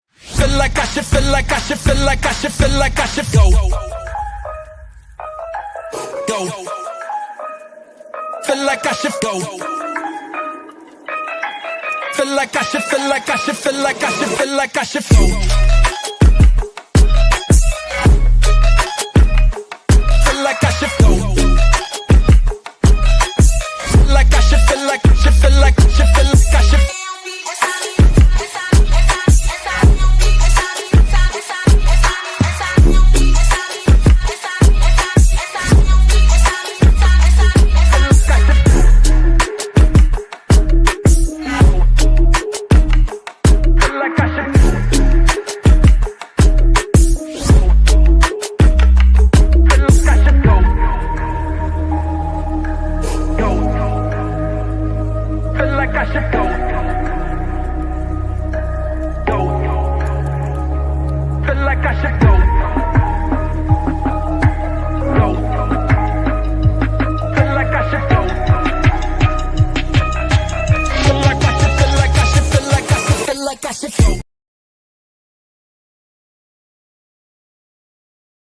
Feel like I should, feel like I should, feel like I should, feel like I should go. Go. Feel like I should go. Feel like I should, feel like I should, feel like I should, feel like I should go.